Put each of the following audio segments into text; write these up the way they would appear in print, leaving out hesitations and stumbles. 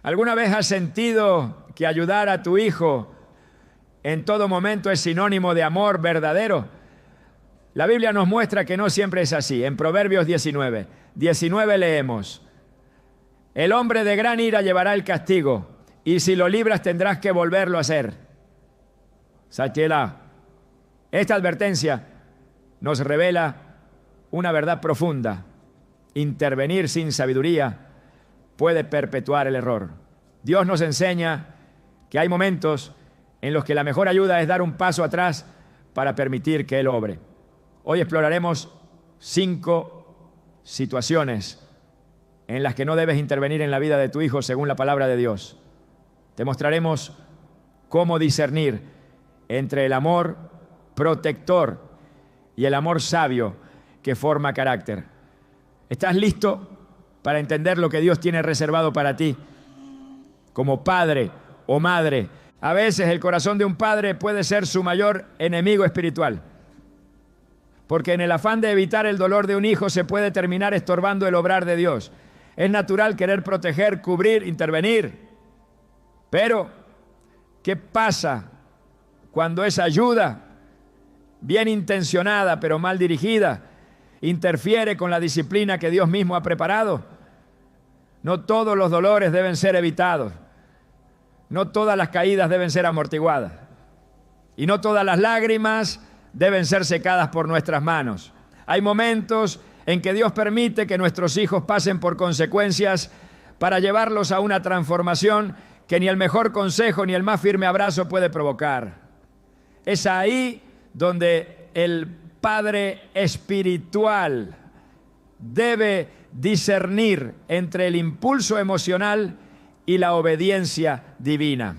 ¿Alguna vez has sentido que ayudar a tu hijo en todo momento es sinónimo de amor verdadero? La Biblia nos muestra que no siempre es así. En Proverbios 19 leemos: el hombre de gran ira llevará el castigo, y si lo libras tendrás que volverlo a hacer. Sachela. Esta advertencia nos revela una verdad profunda. Intervenir sin sabiduría puede perpetuar el error. Dios nos enseña que hay momentos en los que la mejor ayuda es dar un paso atrás para permitir que Él obre. Hoy exploraremos 5 situaciones en las que no debes intervenir en la vida de tu hijo según la palabra de Dios. Te mostraremos cómo discernir entre el amor protector y el amor sabio que forma carácter. ¿Estás listo para entender lo que Dios tiene reservado para ti como padre o madre? A veces el corazón de un padre puede ser su mayor enemigo espiritual, porque en el afán de evitar el dolor de un hijo se puede terminar estorbando el obrar de Dios. Es natural querer proteger, cubrir, intervenir, pero ¿qué pasa cuando esa ayuda, bien intencionada pero mal dirigida, interfiere con la disciplina que Dios mismo ha preparado? No todos los dolores deben ser evitados, no todas las caídas deben ser amortiguadas, y no todas las lágrimas deben ser secadas por nuestras manos. Hay momentos en que Dios permite que nuestros hijos pasen por consecuencias para llevarlos a una transformación que ni el mejor consejo ni el más firme abrazo puede provocar. Es ahí donde el padre espiritual debe discernir entre el impulso emocional y la obediencia divina.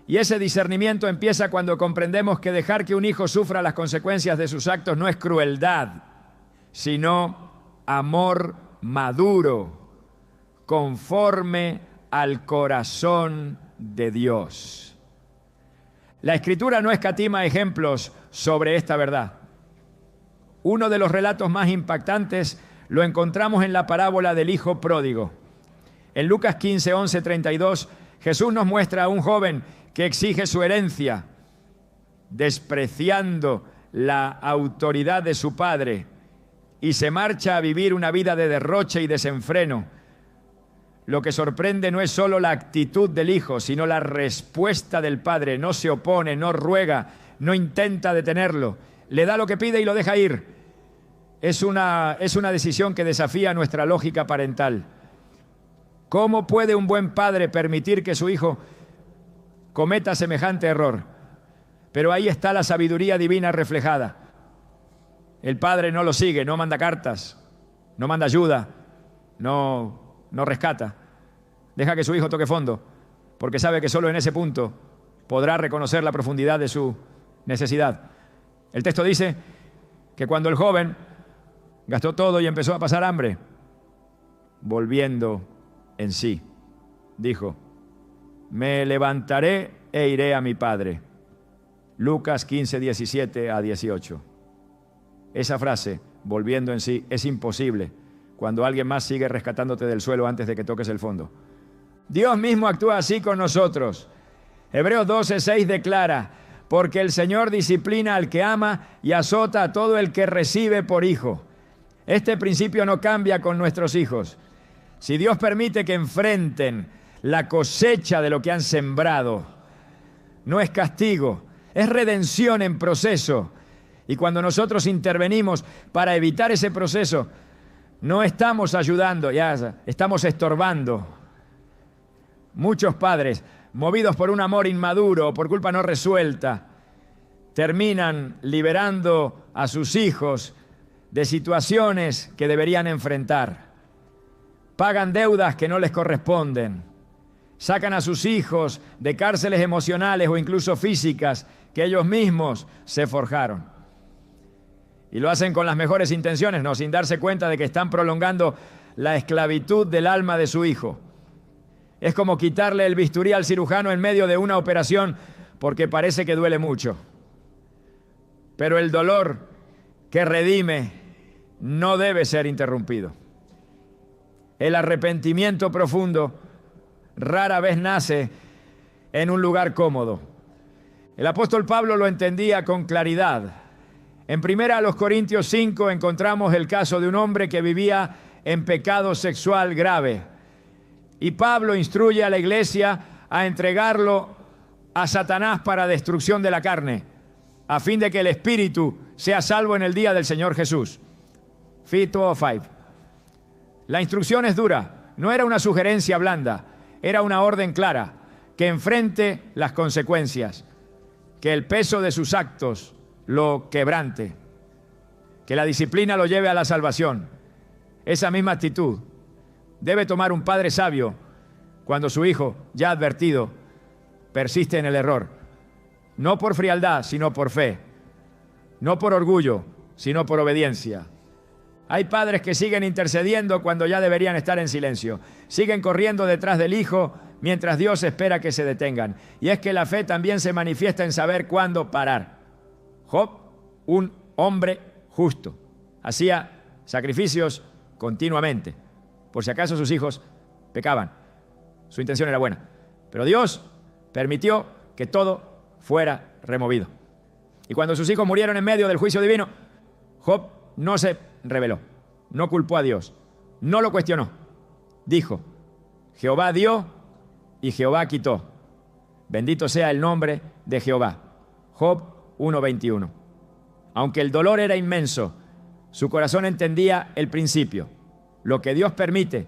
Y ese discernimiento empieza cuando comprendemos que dejar que un hijo sufra las consecuencias de sus actos no es crueldad, sino amor maduro, conforme al corazón de Dios. La Escritura no escatima ejemplos sobre esta verdad. Uno de los relatos más impactantes lo encontramos en la parábola del hijo pródigo. En Lucas 15, 11, 32, Jesús nos muestra a un joven que exige su herencia, despreciando la autoridad de su padre, y se marcha a vivir una vida de derroche y desenfreno. Lo que sorprende no es solo la actitud del hijo, sino la respuesta del padre. No se opone, no ruega, no intenta detenerlo. Le da lo que pide y lo deja ir. Es una decisión que desafía nuestra lógica parental. ¿Cómo puede un buen padre permitir que su hijo cometa semejante error? Pero ahí está la sabiduría divina reflejada. El padre no lo sigue, no manda cartas, no manda ayuda, no rescata. Deja que su hijo toque fondo, porque sabe que solo en ese punto podrá reconocer la profundidad de su necesidad. El texto dice que cuando el joven gastó todo y empezó a pasar hambre, volviendo en sí, dijo: me levantaré e iré a mi padre. Lucas 15, 17 a 18. Esa frase, volviendo en sí, es imposible cuando alguien más sigue rescatándote del suelo antes de que toques el fondo. Dios mismo actúa así con nosotros. Hebreos 12, 6 declara: porque el Señor disciplina al que ama y azota a todo el que recibe por hijo. Este principio no cambia con nuestros hijos. Si Dios permite que enfrenten la cosecha de lo que han sembrado, no es castigo, es redención en proceso. Y cuando nosotros intervenimos para evitar ese proceso, no estamos ayudando, ya estamos estorbando. Muchos padres, movidos por un amor inmaduro o por culpa no resuelta, terminan liberando a sus hijos de situaciones que deberían enfrentar. Pagan deudas que no les corresponden. Sacan a sus hijos de cárceles emocionales o incluso físicas que ellos mismos se forjaron. Y lo hacen con las mejores intenciones, no, sin darse cuenta de que están prolongando la esclavitud del alma de su hijo. Es como quitarle el bisturí al cirujano en medio de una operación porque parece que duele mucho. Pero el dolor que redime no debe ser interrumpido. El arrepentimiento profundo rara vez nace en un lugar cómodo. El apóstol Pablo lo entendía con claridad. En 1 Corintios 5 encontramos el caso de un hombre que vivía en pecado sexual grave. Y Pablo instruye a la iglesia a entregarlo a Satanás para destrucción de la carne, a fin de que el espíritu sea salvo en el día del Señor Jesús. Phil 2:5. La instrucción es dura, no era una sugerencia blanda, era una orden clara, que enfrente las consecuencias, que el peso de sus actos lo quebrante, que la disciplina lo lleve a la salvación. Esa misma actitud debe tomar un padre sabio cuando su hijo, ya advertido, persiste en el error. No por frialdad, sino por fe. No por orgullo, sino por obediencia. Hay padres que siguen intercediendo cuando ya deberían estar en silencio. Siguen corriendo detrás del hijo mientras Dios espera que se detengan. Y es que la fe también se manifiesta en saber cuándo parar. Job, un hombre justo, hacía sacrificios continuamente, por si acaso sus hijos pecaban. Su intención era buena, pero Dios permitió que todo fuera removido. Y cuando sus hijos murieron en medio del juicio divino, Job no se rebeló, no culpó a Dios, no lo cuestionó. Dijo: Jehová dio y Jehová quitó. Bendito sea el nombre de Jehová. Job 1:21. Aunque el dolor era inmenso, su corazón entendía el principio. Lo que Dios permite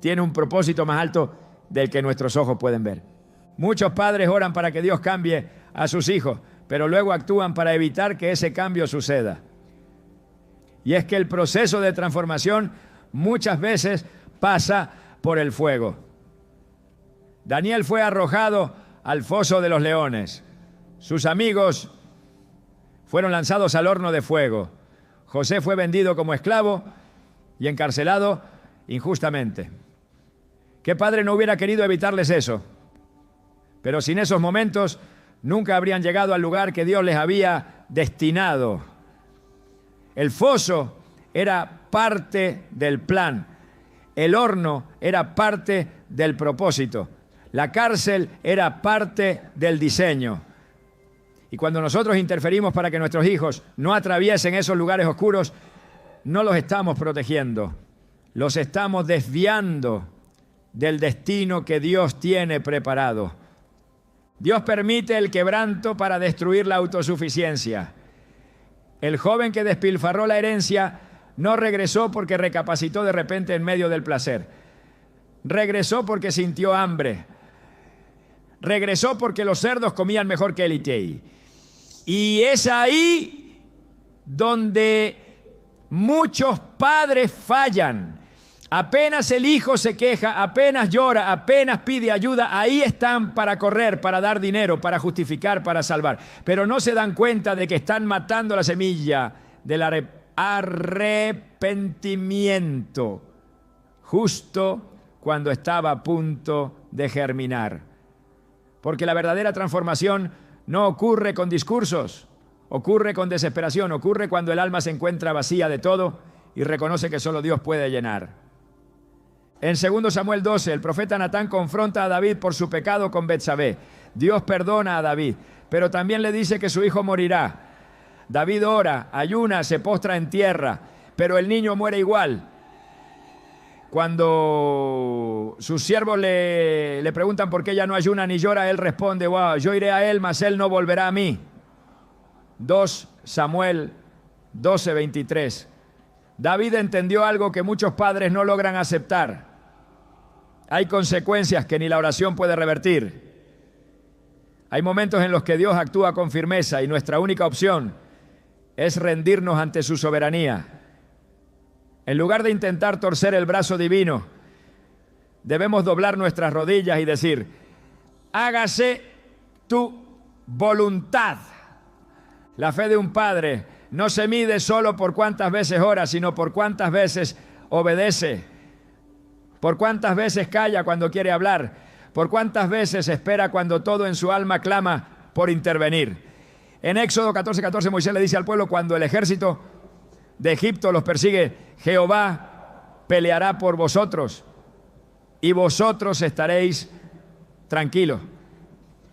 tiene un propósito más alto del que nuestros ojos pueden ver. Muchos padres oran para que Dios cambie a sus hijos, pero luego actúan para evitar que ese cambio suceda. Y es que el proceso de transformación muchas veces pasa por el fuego. Daniel fue arrojado al foso de los leones. Sus amigos fueron lanzados al horno de fuego. José fue vendido como esclavo y encarcelado injustamente. ¿Qué padre no hubiera querido evitarles eso? Pero sin esos momentos nunca habrían llegado al lugar que Dios les había destinado. El foso era parte del plan. El horno era parte del propósito. La cárcel era parte del diseño. Y cuando nosotros interferimos para que nuestros hijos no atraviesen esos lugares oscuros, no los estamos protegiendo, los estamos desviando del destino que Dios tiene preparado. Dios permite el quebranto para destruir la autosuficiencia. El joven que despilfarró la herencia no regresó porque recapacitó de repente en medio del placer. Regresó porque sintió hambre. Regresó porque los cerdos comían mejor que él. Y es ahí donde muchos padres fallan. Apenas el hijo se queja, apenas llora, apenas pide ayuda, ahí están para correr, para dar dinero, para justificar, para salvar. Pero no se dan cuenta de que están matando la semilla del arrepentimiento justo cuando estaba a punto de germinar. Porque la verdadera transformación no ocurre con discursos, ocurre con desesperación, ocurre cuando el alma se encuentra vacía de todo y reconoce que solo Dios puede llenar. En 2 Samuel 12, el profeta Natán confronta a David por su pecado con Betsabé. Dios perdona a David, pero también le dice que su hijo morirá. David ora, ayuna, se postra en tierra, pero el niño muere igual. Cuando sus siervos le preguntan por qué ella no ayuna ni llora, él responde: wow, yo iré a él, mas él no volverá a mí. 2 Samuel 12:23. David entendió algo que muchos padres no logran aceptar. Hay consecuencias que ni la oración puede revertir. Hay momentos en los que Dios actúa con firmeza y nuestra única opción es rendirnos ante su soberanía. En lugar de intentar torcer el brazo divino, debemos doblar nuestras rodillas y decir: hágase tu voluntad. La fe de un padre no se mide solo por cuántas veces ora, sino por cuántas veces obedece, por cuántas veces calla cuando quiere hablar, por cuántas veces espera cuando todo en su alma clama por intervenir. En Éxodo 14:14 Moisés le dice al pueblo: cuando el ejército de Egipto los persigue, Jehová peleará por vosotros y vosotros estaréis tranquilo.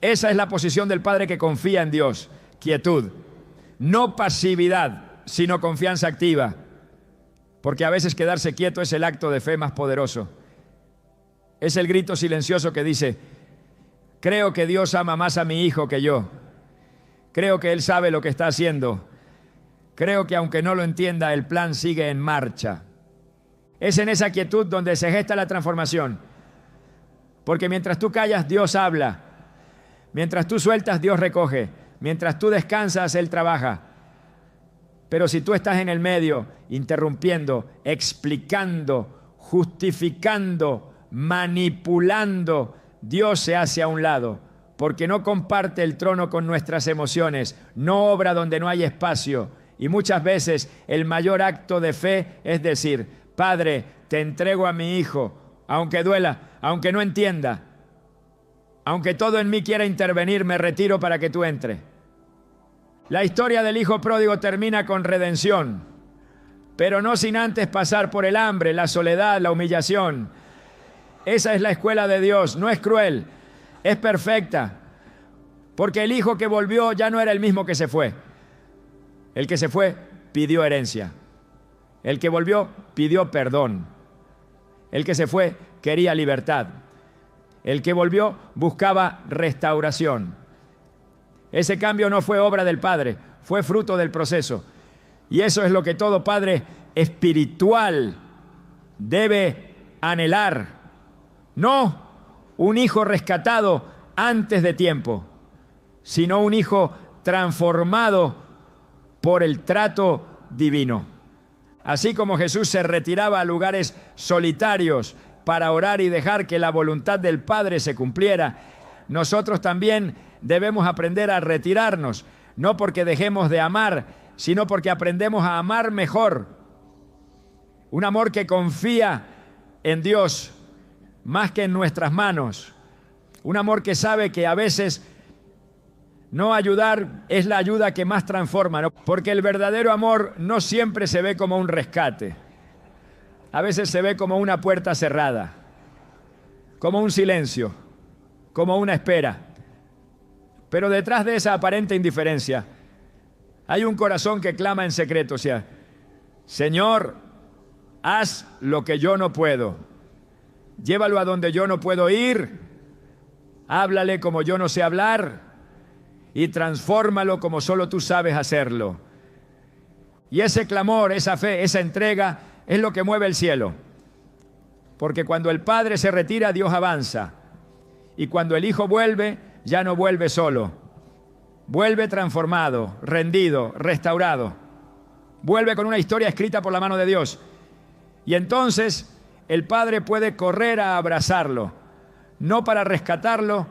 Esa es la posición del padre que confía en Dios, quietud. No pasividad, sino confianza activa. Porque a veces quedarse quieto es el acto de fe más poderoso. Es el grito silencioso que dice: creo que Dios ama más a mi hijo que yo. Creo que Él sabe lo que está haciendo. Creo que aunque no lo entienda, el plan sigue en marcha. Es en esa quietud donde se gesta la transformación. Porque mientras tú callas, Dios habla. Mientras tú sueltas, Dios recoge. Mientras tú descansas, Él trabaja. Pero si tú estás en el medio, interrumpiendo, explicando, justificando, manipulando, Dios se hace a un lado, porque no comparte el trono con nuestras emociones, no obra donde no hay espacio. Y muchas veces el mayor acto de fe es decir: Padre, te entrego a mi hijo, aunque duela, aunque no entienda, aunque todo en mí quiera intervenir, me retiro para que tú entres. La historia del hijo pródigo termina con redención, pero no sin antes pasar por el hambre, la soledad, la humillación. Esa es la escuela de Dios, no es cruel, es perfecta, porque el hijo que volvió ya no era el mismo que se fue. El que se fue pidió herencia, el que volvió pidió perdón, el que se fue quería libertad, el que volvió buscaba restauración. Ese cambio no fue obra del Padre, fue fruto del proceso. Y eso es lo que todo padre espiritual debe anhelar. No un hijo rescatado antes de tiempo, sino un hijo transformado por el trato divino. Así como Jesús se retiraba a lugares solitarios para orar y dejar que la voluntad del Padre se cumpliera, nosotros también debemos aprender a retirarnos, no porque dejemos de amar, sino porque aprendemos a amar mejor. Un amor que confía en Dios más que en nuestras manos. Un amor que sabe que a veces no ayudar es la ayuda que más transforma, ¿no? Porque el verdadero amor no siempre se ve como un rescate. A veces se ve como una puerta cerrada, como un silencio, como una espera. Pero detrás de esa aparente indiferencia hay un corazón que clama en secreto, o sea: Señor, haz lo que yo no puedo. Llévalo a donde yo no puedo ir. Háblale como yo no sé hablar. Y transfórmalo como solo tú sabes hacerlo. Y ese clamor, esa fe, esa entrega es lo que mueve el cielo. Porque cuando el Padre se retira, Dios avanza. Y cuando el Hijo vuelve, ya no vuelve solo. Vuelve transformado, rendido, restaurado. Vuelve con una historia escrita por la mano de Dios. Y entonces el Padre puede correr a abrazarlo, no para rescatarlo,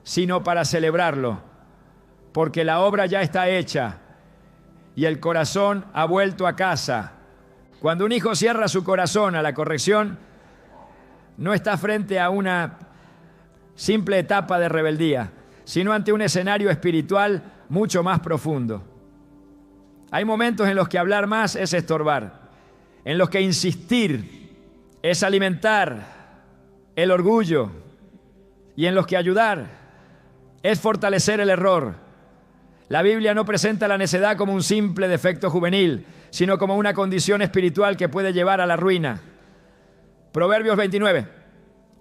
sino para celebrarlo, porque la obra ya está hecha y el corazón ha vuelto a casa. Cuando un hijo cierra su corazón a la corrección, no está frente a una simple etapa de rebeldía, sino ante un escenario espiritual mucho más profundo. Hay momentos en los que hablar más es estorbar, en los que insistir es alimentar el orgullo y en los que ayudar es fortalecer el error. La Biblia no presenta la necedad como un simple defecto juvenil, sino como una condición espiritual que puede llevar a la ruina. Proverbios 29.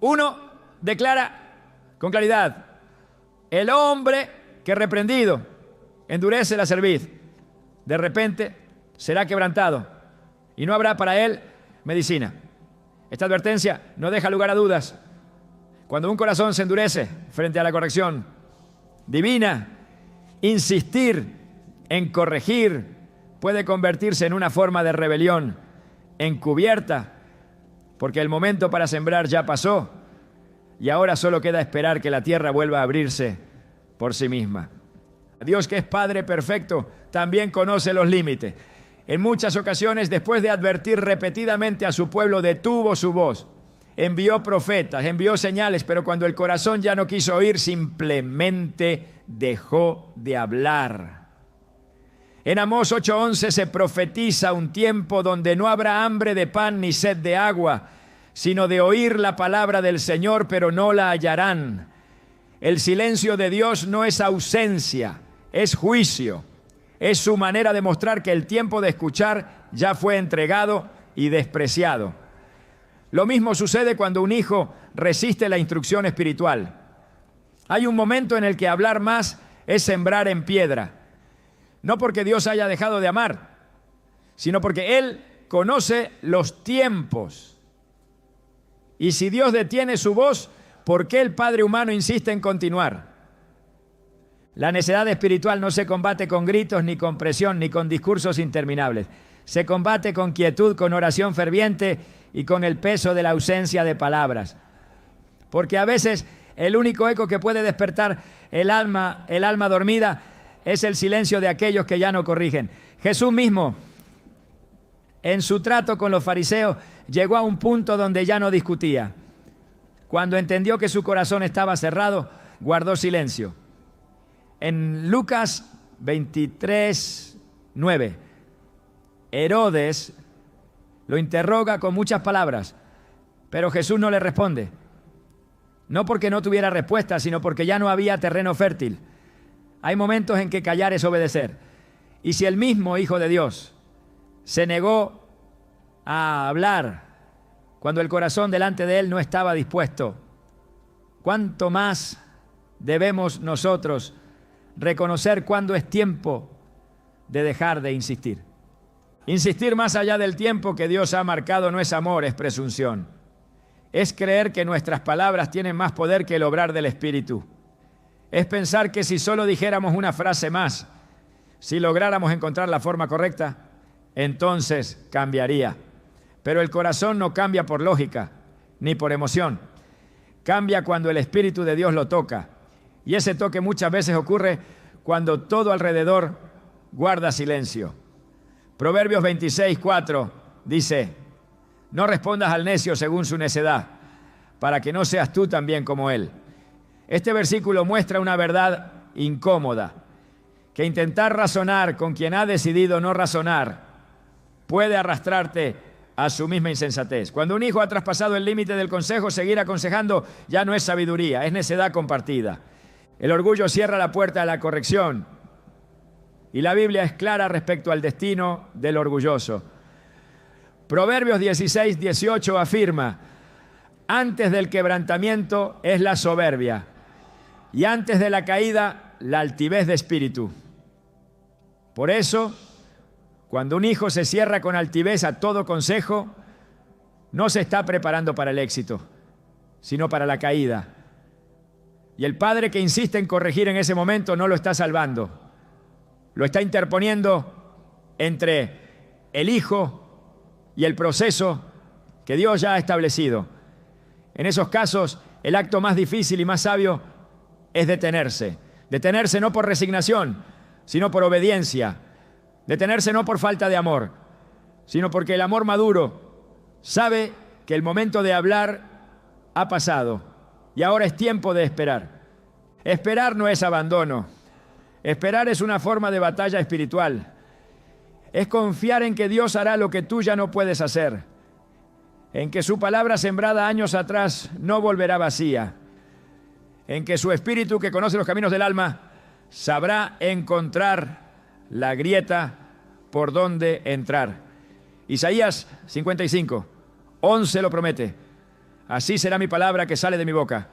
1 declara con claridad: el hombre que reprendido endurece la cerviz, de repente será quebrantado y no habrá para él medicina. Esta advertencia no deja lugar a dudas. Cuando un corazón se endurece frente a la corrección divina, insistir en corregir puede convertirse en una forma de rebelión encubierta, porque el momento para sembrar ya pasó y ahora solo queda esperar que la tierra vuelva a abrirse por sí misma. Dios, que es Padre perfecto, también conoce los límites. En muchas ocasiones, después de advertir repetidamente a su pueblo, detuvo su voz, envió profetas, envió señales, pero cuando el corazón ya no quiso oír, simplemente dejó de hablar. En Amós 8:11 se profetiza un tiempo donde no habrá hambre de pan ni sed de agua, sino de oír la palabra del Señor, pero no la hallarán. El silencio de Dios no es ausencia, es juicio. Es su manera de mostrar que el tiempo de escuchar ya fue entregado y despreciado. Lo mismo sucede cuando un hijo resiste la instrucción espiritual. Hay un momento en el que hablar más es sembrar en piedra. No porque Dios haya dejado de amar, sino porque Él conoce los tiempos. Y si Dios detiene su voz, ¿por qué el Padre humano insiste en continuar? La necedad espiritual no se combate con gritos, ni con presión, ni con discursos interminables. Se combate con quietud, con oración ferviente y con el peso de la ausencia de palabras. Porque a veces el único eco que puede despertar el alma dormida es el silencio de aquellos que ya no corrigen. Jesús mismo, en su trato con los fariseos, llegó a un punto donde ya no discutía. Cuando entendió que su corazón estaba cerrado, guardó silencio. En Lucas 23, 9, Herodes lo interroga con muchas palabras, pero Jesús no le responde. No porque no tuviera respuesta, sino porque ya no había terreno fértil. Hay momentos en que callar es obedecer. Y si el mismo Hijo de Dios se negó a hablar cuando el corazón delante de Él no estaba dispuesto, ¿cuánto más debemos nosotros reconocer cuándo es tiempo de dejar de insistir? Insistir más allá del tiempo que Dios ha marcado no es amor, es presunción. Es creer que nuestras palabras tienen más poder que el obrar del Espíritu. Es pensar que si solo dijéramos una frase más, si lográramos encontrar la forma correcta, entonces cambiaría. Pero el corazón no cambia por lógica, ni por emoción. Cambia cuando el Espíritu de Dios lo toca. Y ese toque muchas veces ocurre cuando todo alrededor guarda silencio. Proverbios 26, 4 dice: no respondas al necio según su necedad, para que no seas tú también como él. Este versículo muestra una verdad incómoda, que intentar razonar con quien ha decidido no razonar puede arrastrarte a su misma insensatez. Cuando un hijo ha traspasado el límite del consejo, seguir aconsejando ya no es sabiduría, es necedad compartida. El orgullo cierra la puerta a la corrección y la Biblia es clara respecto al destino del orgulloso. Proverbios 16, 18 afirma: antes del quebrantamiento es la soberbia y antes de la caída la altivez de espíritu. Por eso, cuando un hijo se cierra con altivez a todo consejo, no se está preparando para el éxito, sino para la caída. Y el padre que insiste en corregir en ese momento no lo está salvando. Lo está interponiendo entre el hijo y el proceso que Dios ya ha establecido. En esos casos, el acto más difícil y más sabio es detenerse. Detenerse no por resignación, sino por obediencia. Detenerse no por falta de amor, sino porque el amor maduro sabe que el momento de hablar ha pasado y ahora es tiempo de esperar. Esperar no es abandono. Esperar es una forma de batalla espiritual. Es confiar en que Dios hará lo que tú ya no puedes hacer, en que su palabra sembrada años atrás no volverá vacía, en que su Espíritu, que conoce los caminos del alma, sabrá encontrar la grieta por donde entrar. Isaías 55, 11 lo promete: así será mi palabra que sale de mi boca.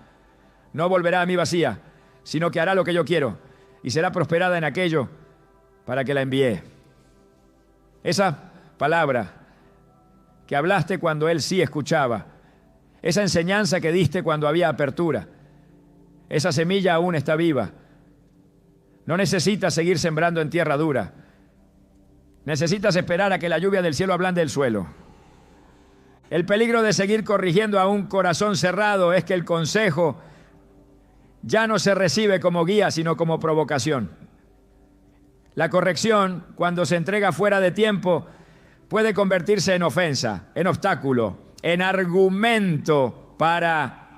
No volverá a mí vacía, sino que hará lo que yo quiero y será prosperada en aquello para que la envié. Esa palabra que hablaste cuando Él sí escuchaba, esa enseñanza que diste cuando había apertura, esa semilla aún está viva. No necesitas seguir sembrando en tierra dura. Necesitas esperar a que la lluvia del cielo ablande el suelo. El peligro de seguir corrigiendo a un corazón cerrado es que el consejo ya no se recibe como guía, sino como provocación. La corrección, cuando se entrega fuera de tiempo, puede convertirse en ofensa, en obstáculo, en argumento para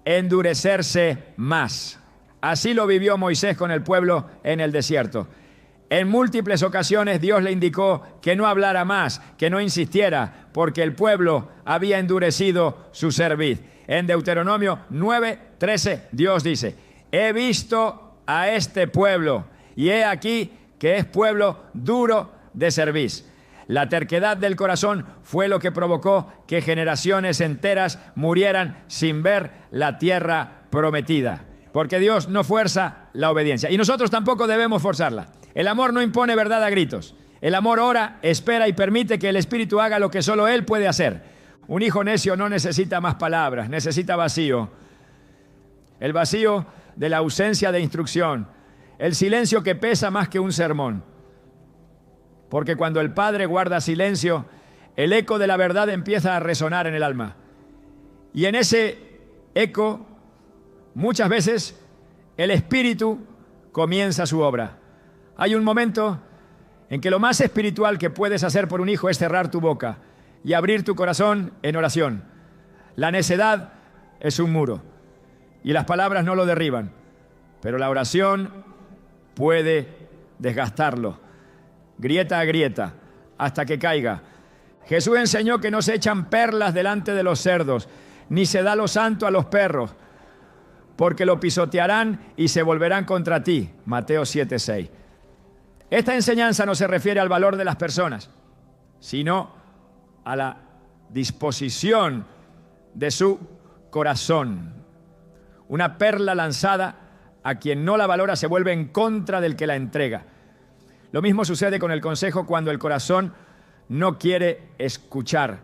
endurecerse más. Así lo vivió Moisés con el pueblo en el desierto. En múltiples ocasiones Dios le indicó que no hablara más, que no insistiera, porque el pueblo había endurecido su cerviz. En Deuteronomio 9:13, Dios dice: he visto a este pueblo, y he aquí que es pueblo duro de cerviz. La terquedad del corazón fue lo que provocó que generaciones enteras murieran sin ver la tierra prometida. Porque Dios no fuerza la obediencia, y nosotros tampoco debemos forzarla. El amor no impone verdad a gritos. El amor ora, espera y permite que el Espíritu haga lo que solo Él puede hacer. Un hijo necio no necesita más palabras, necesita vacío. El vacío de la ausencia de instrucción. El silencio que pesa más que un sermón. Porque cuando el Padre guarda silencio, el eco de la verdad empieza a resonar en el alma. Y en ese eco, muchas veces, el Espíritu comienza su obra. Hay un momento en que lo más espiritual que puedes hacer por un hijo es cerrar tu boca y abrir tu corazón en oración. La necedad es un muro y las palabras no lo derriban, pero la oración puede desgastarlo, grieta a grieta, hasta que caiga. Jesús enseñó que no se echan perlas delante de los cerdos, ni se da lo santo a los perros, porque lo pisotearán y se volverán contra ti. Mateo 7:6. Esta enseñanza no se refiere al valor de las personas, sino a la disposición de su corazón. Una perla lanzada a quien no la valora se vuelve en contra del que la entrega. Lo mismo sucede con el consejo cuando el corazón no quiere escuchar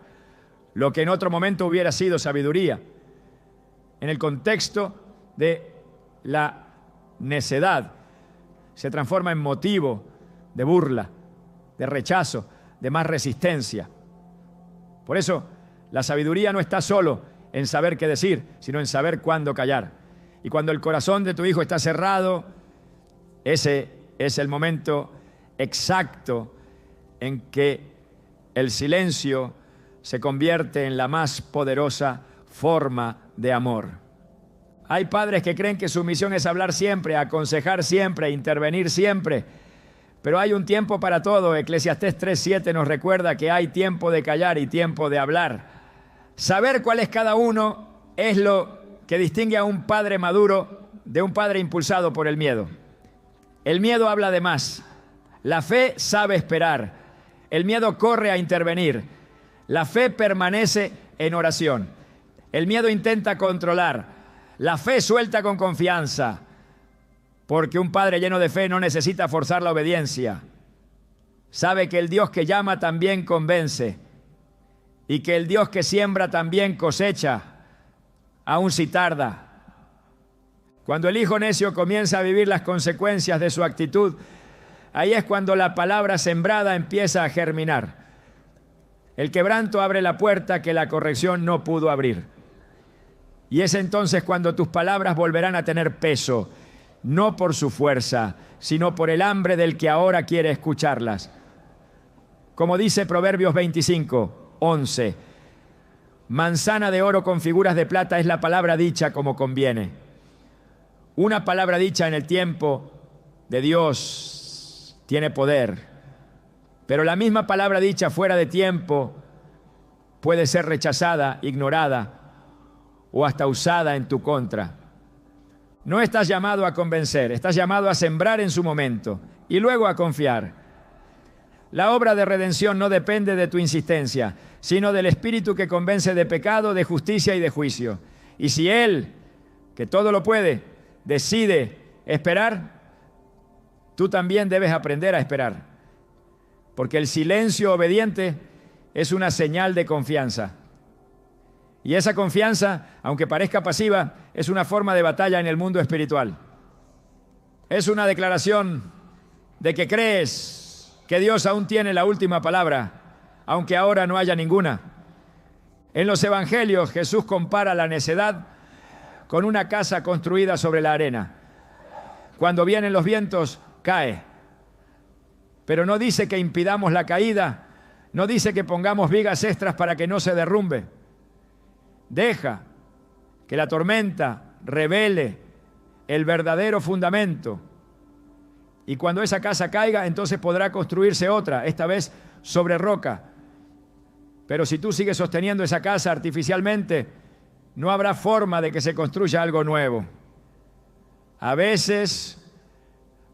lo que en otro momento hubiera sido sabiduría. En el contexto de la necedad se transforma en motivo de burla, de rechazo, de más resistencia. Por eso, la sabiduría no está solo en saber qué decir, sino en saber cuándo callar. Y cuando el corazón de tu hijo está cerrado, ese es el momento exacto en que el silencio se convierte en la más poderosa forma de amor. Hay padres que creen que su misión es hablar siempre, aconsejar siempre, intervenir siempre. Pero hay un tiempo para todo. Eclesiastés 3:7 nos recuerda que hay tiempo de callar y tiempo de hablar. Saber cuál es cada uno es lo que distingue a un padre maduro de un padre impulsado por el miedo. El miedo habla de más. La fe sabe esperar. El miedo corre a intervenir. La fe permanece en oración. El miedo intenta controlar. La fe suelta con confianza. Porque un padre lleno de fe no necesita forzar la obediencia. Sabe que el Dios que llama también convence. Y que el Dios que siembra también cosecha, aun si tarda. Cuando el hijo necio comienza a vivir las consecuencias de su actitud, ahí es cuando la palabra sembrada empieza a germinar. El quebranto abre la puerta que la corrección no pudo abrir. Y es entonces cuando tus palabras volverán a tener peso, no por su fuerza, sino por el hambre del que ahora quiere escucharlas. Como dice Proverbios 25:11, manzana de oro con figuras de plata es la palabra dicha como conviene. Una palabra dicha en el tiempo de Dios tiene poder, pero la misma palabra dicha fuera de tiempo puede ser rechazada, ignorada o hasta usada en tu contra. No estás llamado a convencer, estás llamado a sembrar en su momento y luego a confiar. La obra de redención no depende de tu insistencia, sino del Espíritu que convence de pecado, de justicia y de juicio. Y si Él, que todo lo puede, decide esperar, tú también debes aprender a esperar. Porque el silencio obediente es una señal de confianza. Y esa confianza, aunque parezca pasiva, es una forma de batalla en el mundo espiritual. Es una declaración de que crees que Dios aún tiene la última palabra, aunque ahora no haya ninguna. En los evangelios Jesús compara la necedad con una casa construida sobre la arena. Cuando vienen los vientos, cae. Pero no dice que impidamos la caída, no dice que pongamos vigas extras para que no se derrumbe. Deja que la tormenta revele el verdadero fundamento. Y cuando esa casa caiga, entonces podrá construirse otra, esta vez sobre roca. Pero si tú sigues sosteniendo esa casa artificialmente, no habrá forma de que se construya algo nuevo. A veces,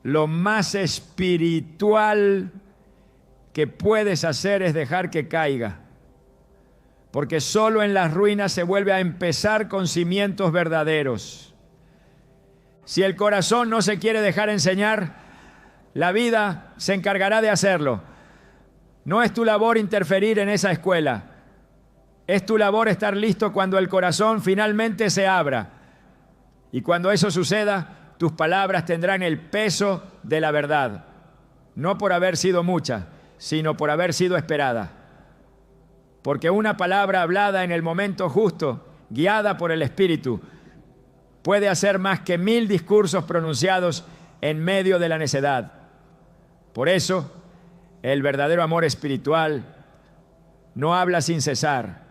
lo más espiritual que puedes hacer es dejar que caiga, porque solo en las ruinas se vuelve a empezar con cimientos verdaderos. Si el corazón no se quiere dejar enseñar, la vida se encargará de hacerlo. No es tu labor interferir en esa escuela. Es tu labor estar listo cuando el corazón finalmente se abra. Y cuando eso suceda, tus palabras tendrán el peso de la verdad. No por haber sido muchas, sino por haber sido esperada. Porque una palabra hablada en el momento justo, guiada por el Espíritu, puede hacer más que 1000 discursos pronunciados en medio de la necedad. Por eso, el verdadero amor espiritual no habla sin cesar,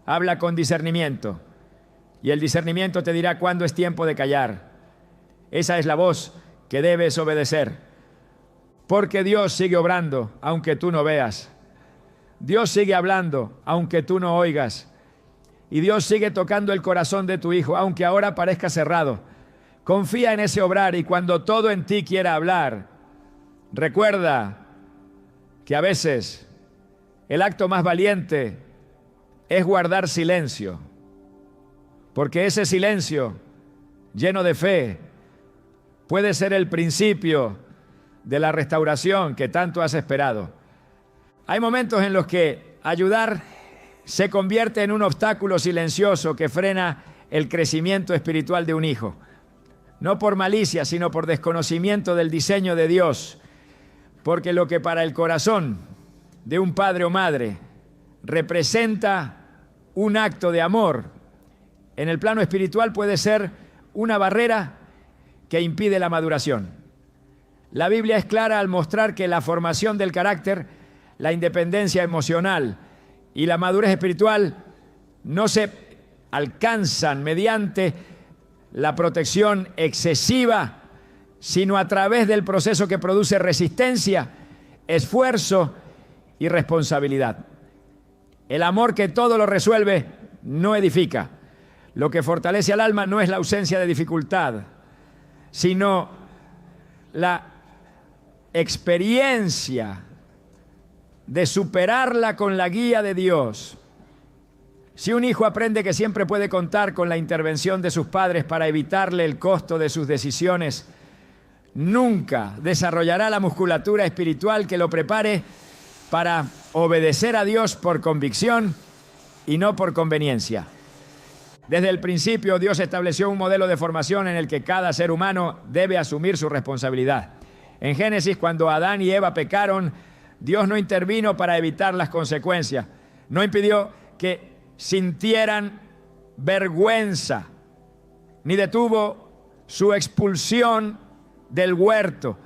habla con discernimiento. Y el discernimiento te dirá cuándo es tiempo de callar. Esa es la voz que debes obedecer. Porque Dios sigue obrando, aunque tú no veas. Dios sigue hablando, aunque tú no oigas. Y Dios sigue tocando el corazón de tu hijo, aunque ahora parezca cerrado. Confía en ese obrar y cuando todo en ti quiera hablar, recuerda que a veces el acto más valiente es guardar silencio. Porque ese silencio, lleno de fe, puede ser el principio de la restauración que tanto has esperado. Hay momentos en los que ayudar se convierte en un obstáculo silencioso que frena el crecimiento espiritual de un hijo. No por malicia, sino por desconocimiento del diseño de Dios. Porque lo que para el corazón de un padre o madre representa un acto de amor, en el plano espiritual puede ser una barrera que impide la maduración. La Biblia es clara al mostrar que la formación del carácter, la independencia emocional y la madurez espiritual no se alcanzan mediante la protección excesiva, sino a través del proceso que produce resistencia, esfuerzo y responsabilidad. El amor que todo lo resuelve no edifica. Lo que fortalece al alma no es la ausencia de dificultad, sino la experiencia de superarla con la guía de Dios. Si un hijo aprende que siempre puede contar con la intervención de sus padres para evitarle el costo de sus decisiones, nunca desarrollará la musculatura espiritual que lo prepare para obedecer a Dios por convicción y no por conveniencia. Desde el principio, Dios estableció un modelo de formación en el que cada ser humano debe asumir su responsabilidad. En Génesis, cuando Adán y Eva pecaron, Dios no intervino para evitar las consecuencias. No impidió que sintieran vergüenza, ni detuvo su expulsión del huerto.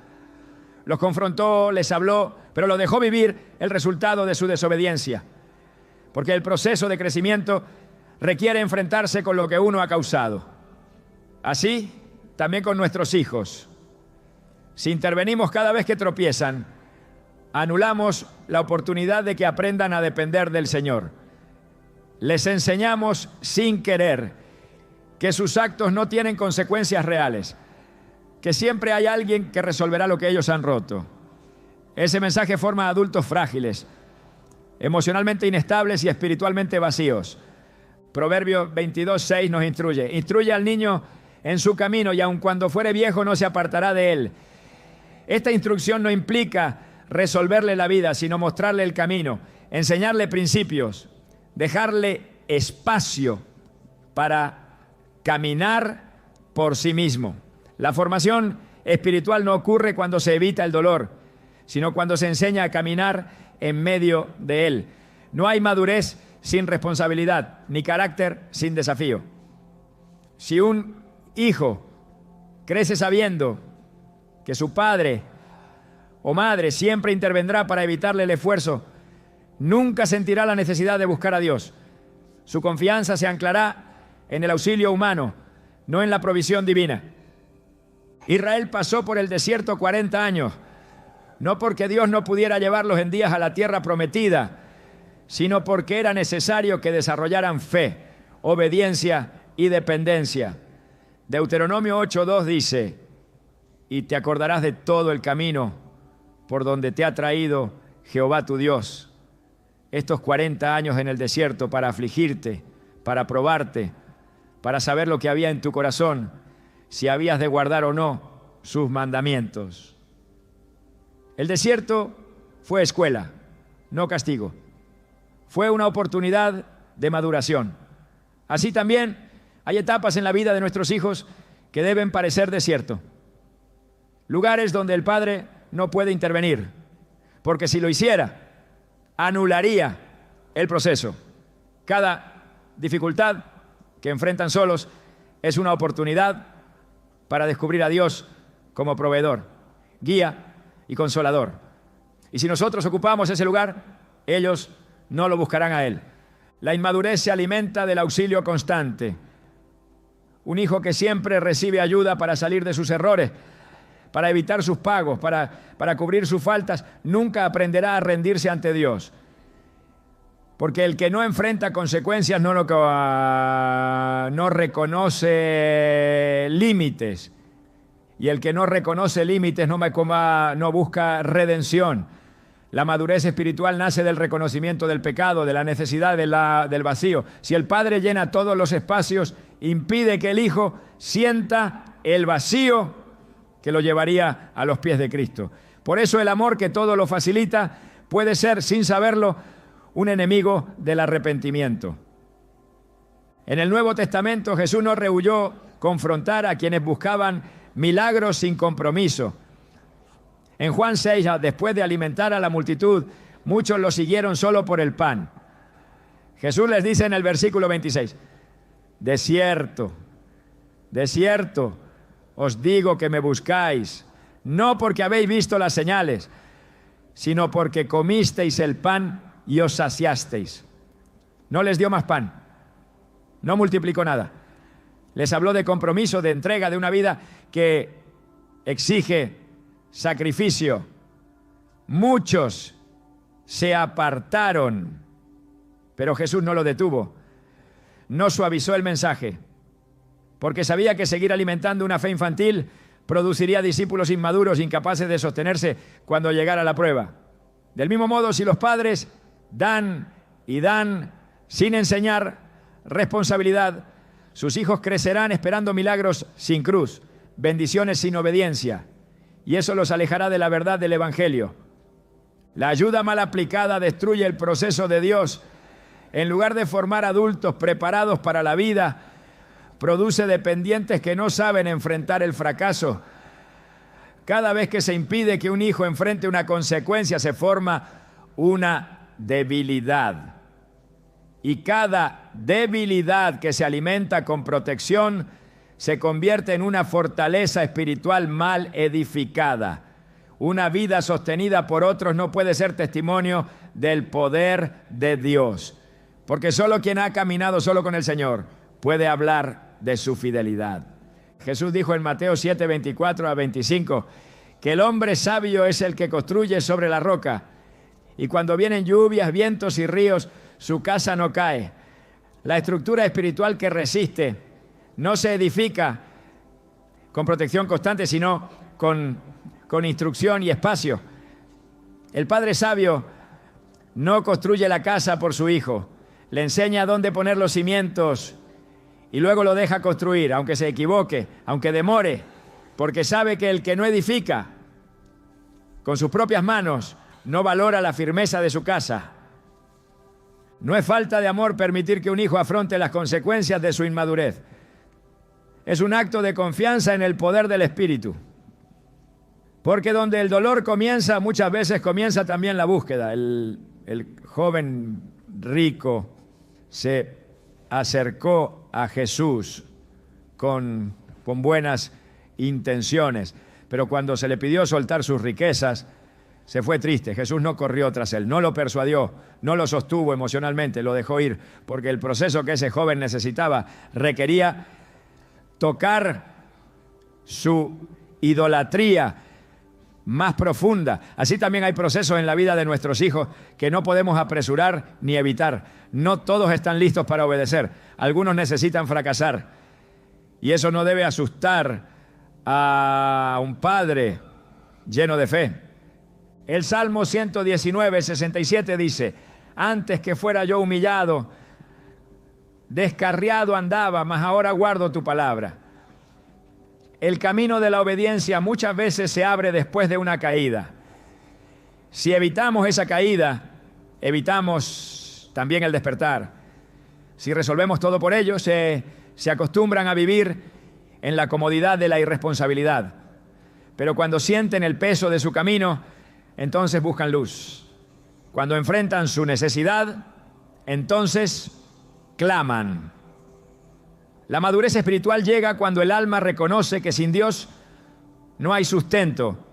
Los confrontó, les habló, pero lo dejó vivir el resultado de su desobediencia. Porque el proceso de crecimiento requiere enfrentarse con lo que uno ha causado. Así, también con nuestros hijos. Si intervenimos cada vez que tropiezan, anulamos la oportunidad de que aprendan a depender del Señor. Les enseñamos sin querer que sus actos no tienen consecuencias reales, que siempre hay alguien que resolverá lo que ellos han roto. Ese mensaje forma adultos frágiles, emocionalmente inestables y espiritualmente vacíos. Proverbios 22:6 nos instruye. Instruye al niño en su camino y aun cuando fuere viejo no se apartará de él. Esta instrucción no implica resolverle la vida, sino mostrarle el camino, enseñarle principios, dejarle espacio para caminar por sí mismo. La formación espiritual no ocurre cuando se evita el dolor, sino cuando se enseña a caminar en medio de él. No hay madurez sin responsabilidad, ni carácter sin desafío. Si un hijo crece sabiendo que su padre o madre siempre intervendrá para evitarle el esfuerzo, nunca sentirá la necesidad de buscar a Dios. Su confianza se anclará en el auxilio humano, no en la provisión divina. Israel pasó por el desierto 40 años, no porque Dios no pudiera llevarlos en días a la tierra prometida, sino porque era necesario que desarrollaran fe, obediencia y dependencia. Deuteronomio 8:2 dice: y te acordarás de todo el camino por donde te ha traído Jehová tu Dios estos 40 años en el desierto, para afligirte, para probarte, para saber lo que había en tu corazón, si habías de guardar o no sus mandamientos. El desierto fue escuela, no castigo. Fue una oportunidad de maduración. Así también hay etapas en la vida de nuestros hijos que deben parecer desierto. Lugares donde el padre no puede intervenir, porque si lo hiciera, anularía el proceso. Cada dificultad que enfrentan solos es una oportunidad para descubrir a Dios como proveedor, guía y consolador. Y si nosotros ocupamos ese lugar, ellos no lo buscarán a Él. La inmadurez se alimenta del auxilio constante. Un hijo que siempre recibe ayuda para salir de sus errores, para evitar sus pagos, para cubrir sus faltas, nunca aprenderá a rendirse ante Dios. Porque el que no enfrenta consecuencias no reconoce límites. Y el que no reconoce límites no busca redención. La madurez espiritual nace del reconocimiento del pecado, de la necesidad del vacío. Si el padre llena todos los espacios, impide que el hijo sienta el vacío que lo llevaría a los pies de Cristo. Por eso el amor que todo lo facilita puede ser, sin saberlo, un enemigo del arrepentimiento. En el Nuevo Testamento Jesús no rehuyó confrontar a quienes buscaban milagros sin compromiso. En Juan 6, después de alimentar a la multitud, muchos lo siguieron solo por el pan. Jesús les dice en el versículo 26, de cierto, os digo que me buscáis, no porque habéis visto las señales, sino porque comisteis el pan y os saciasteis. No les dio más pan, no multiplicó nada. Les habló de compromiso, de entrega, de una vida que exige sacrificio. Muchos se apartaron, pero Jesús no lo detuvo, no suavizó el mensaje, porque sabía que seguir alimentando una fe infantil produciría discípulos inmaduros, incapaces de sostenerse cuando llegara la prueba. Del mismo modo, si los padres dan y dan sin enseñar responsabilidad, sus hijos crecerán esperando milagros sin cruz, bendiciones sin obediencia, y eso los alejará de la verdad del Evangelio. La ayuda mal aplicada destruye el proceso de Dios. En lugar de formar adultos preparados para la vida, produce dependientes que no saben enfrentar el fracaso. Cada vez que se impide que un hijo enfrente una consecuencia, se forma una debilidad. Y cada debilidad que se alimenta con protección se convierte en una fortaleza espiritual mal edificada. Una vida sostenida por otros no puede ser testimonio del poder de Dios, porque solo quien ha caminado solo con el Señor puede hablar de su fidelidad. Jesús dijo en Mateo 7, 24 a 25, que el hombre sabio es el que construye sobre la roca, y cuando vienen lluvias, vientos y ríos, su casa no cae. La estructura espiritual que resiste no se edifica con protección constante, sino con instrucción y espacio. El padre sabio no construye la casa por su hijo, le enseña dónde poner los cimientos y luego lo deja construir, aunque se equivoque, aunque demore, porque sabe que el que no edifica con sus propias manos no valora la firmeza de su casa. No es falta de amor permitir que un hijo afronte las consecuencias de su inmadurez. Es un acto de confianza en el poder del Espíritu. Porque donde el dolor comienza, muchas veces comienza también la búsqueda. El joven rico se acercó a Jesús con buenas intenciones, pero cuando se le pidió soltar sus riquezas, se fue triste. Jesús no corrió tras él, no lo persuadió, no lo sostuvo emocionalmente, lo dejó ir, porque el proceso que ese joven necesitaba requería tocar su idolatría, más profunda. Así también hay procesos en la vida de nuestros hijos que no podemos apresurar ni evitar. No todos están listos para obedecer. Algunos necesitan fracasar. Y eso no debe asustar a un padre lleno de fe. El Salmo 119, 67 dice: antes que fuera yo humillado, descarriado andaba, mas ahora guardo tu palabra. El camino de la obediencia muchas veces se abre después de una caída. Si evitamos esa caída, evitamos también el despertar. Si resolvemos todo por ello, se acostumbran a vivir en la comodidad de la irresponsabilidad. Pero cuando sienten el peso de su camino, entonces buscan luz. Cuando enfrentan su necesidad, entonces claman. La madurez espiritual llega cuando el alma reconoce que sin Dios no hay sustento,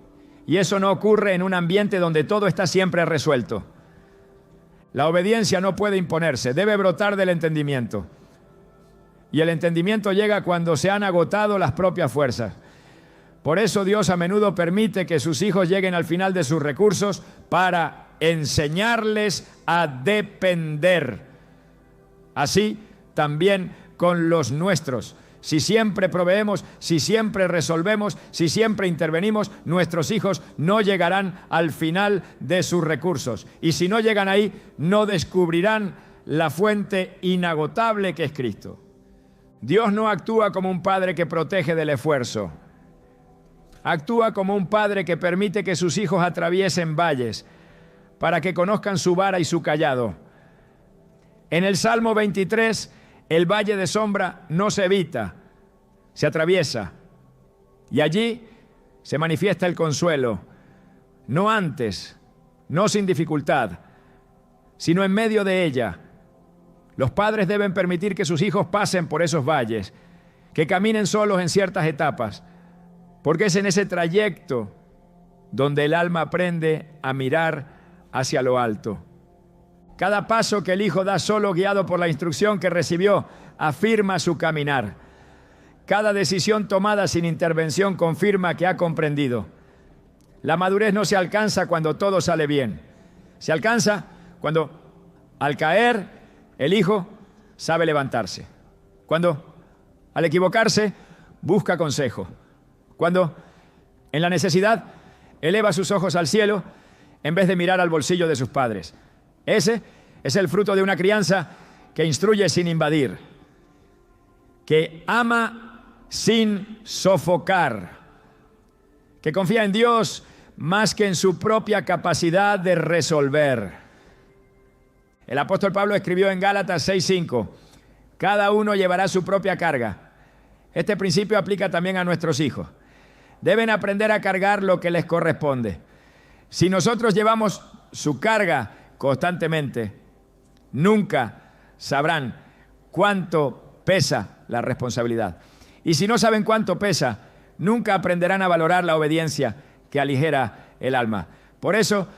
y eso no ocurre en un ambiente donde todo está siempre resuelto. La obediencia no puede imponerse, debe brotar del entendimiento. Y el entendimiento llega cuando se han agotado las propias fuerzas. Por eso Dios a menudo permite que sus hijos lleguen al final de sus recursos para enseñarles a depender. Así también con los nuestros. Si siempre proveemos, si siempre resolvemos, si siempre intervenimos, nuestros hijos no llegarán al final de sus recursos. Y si no llegan ahí, no descubrirán la fuente inagotable que es Cristo. Dios no actúa como un padre que protege del esfuerzo. Actúa como un padre que permite que sus hijos atraviesen valles para que conozcan su vara y su cayado. En el Salmo 23, el valle de sombra no se evita, se atraviesa. Y allí se manifiesta el consuelo, no antes, no sin dificultad, sino en medio de ella. Los padres deben permitir que sus hijos pasen por esos valles, que caminen solos en ciertas etapas, porque es en ese trayecto donde el alma aprende a mirar hacia lo alto. Cada paso que el hijo da solo, guiado por la instrucción que recibió, afirma su caminar. Cada decisión tomada sin intervención confirma que ha comprendido. La madurez no se alcanza cuando todo sale bien. Se alcanza cuando, al caer, el hijo sabe levantarse. Cuando, al equivocarse, busca consejo. Cuando, en la necesidad, eleva sus ojos al cielo en vez de mirar al bolsillo de sus padres. Ese es el fruto de una crianza que instruye sin invadir, que ama sin sofocar, que confía en Dios más que en su propia capacidad de resolver. El apóstol Pablo escribió en Gálatas 6:5: cada uno llevará su propia carga. Este principio aplica también a nuestros hijos. Deben aprender a cargar lo que les corresponde. Si nosotros llevamos su carga constantemente, nunca sabrán cuánto pesa la responsabilidad. Y si no saben cuánto pesa, nunca aprenderán a valorar la obediencia que aligera el alma. Por eso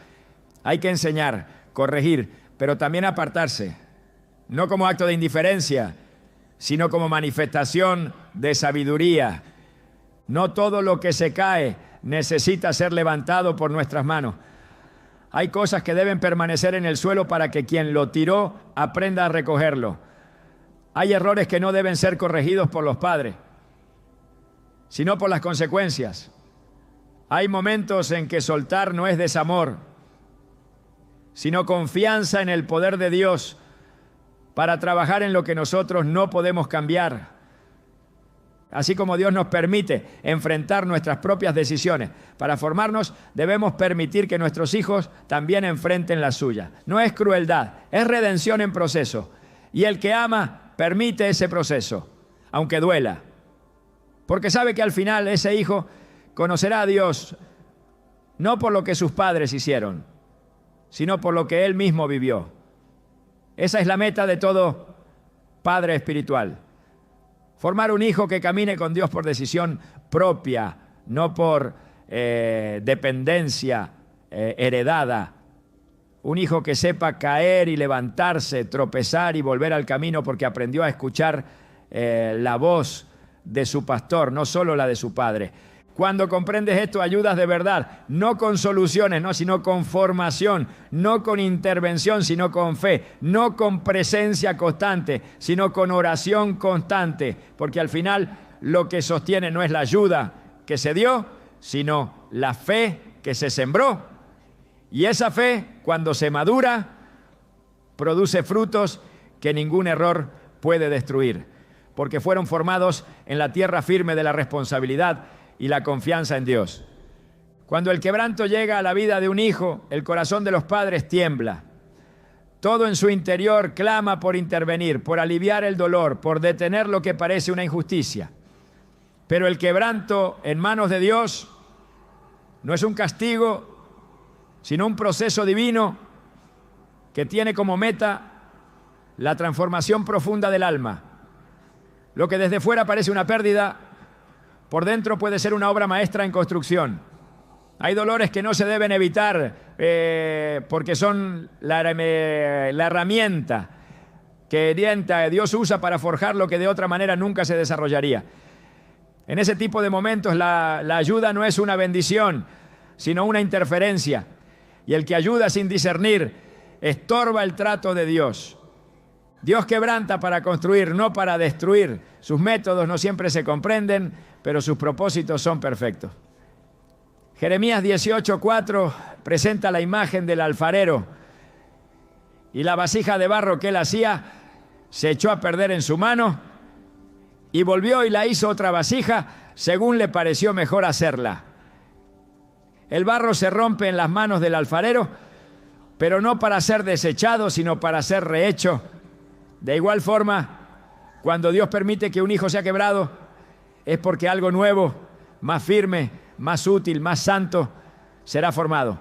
hay que enseñar, corregir, pero también apartarse, no como acto de indiferencia, sino como manifestación de sabiduría. No todo lo que se cae necesita ser levantado por nuestras manos. Hay cosas que deben permanecer en el suelo para que quien lo tiró aprenda a recogerlo. Hay errores que no deben ser corregidos por los padres, sino por las consecuencias. Hay momentos en que soltar no es desamor, sino confianza en el poder de Dios para trabajar en lo que nosotros no podemos cambiar. Así como Dios nos permite enfrentar nuestras propias decisiones para formarnos, debemos permitir que nuestros hijos también enfrenten las suyas. No es crueldad, es redención en proceso. Y el que ama permite ese proceso, aunque duela. Porque sabe que al final ese hijo conocerá a Dios no por lo que sus padres hicieron, sino por lo que él mismo vivió. Esa es la meta de todo padre espiritual. Formar un hijo que camine con Dios por decisión propia, no por dependencia heredada. Un hijo que sepa caer y levantarse, tropezar y volver al camino porque aprendió a escuchar la voz de su pastor, no solo la de su padre. Cuando comprendes esto, ayudas de verdad, no con soluciones, no, sino con formación, no con intervención, sino con fe, no con presencia constante, sino con oración constante, porque al final lo que sostiene no es la ayuda que se dio, sino la fe que se sembró. Y esa fe, cuando se madura, produce frutos que ningún error puede destruir, porque fueron formados en la tierra firme de la responsabilidad y la confianza en Dios. Cuando el quebranto llega a la vida de un hijo, el corazón de los padres tiembla. Todo en su interior clama por intervenir, por aliviar el dolor, por detener lo que parece una injusticia. Pero el quebranto en manos de Dios no es un castigo, sino un proceso divino que tiene como meta la transformación profunda del alma. Lo que desde fuera parece una pérdida, por dentro puede ser una obra maestra en construcción. Hay dolores que no se deben evitar porque son la herramienta que Dios usa para forjar lo que de otra manera nunca se desarrollaría. En ese tipo de momentos la ayuda no es una bendición, sino una interferencia. Y el que ayuda sin discernir estorba el trato de Dios. Dios quebranta para construir, no para destruir. Sus métodos no siempre se comprenden, pero sus propósitos son perfectos. Jeremías 18:4 presenta la imagen del alfarero y la vasija de barro que él hacía se echó a perder en su mano y volvió y la hizo otra vasija según le pareció mejor hacerla. El barro se rompe en las manos del alfarero, pero no para ser desechado, sino para ser rehecho. De igual forma, cuando Dios permite que un hijo sea quebrado, es porque algo nuevo, más firme, más útil, más santo, será formado.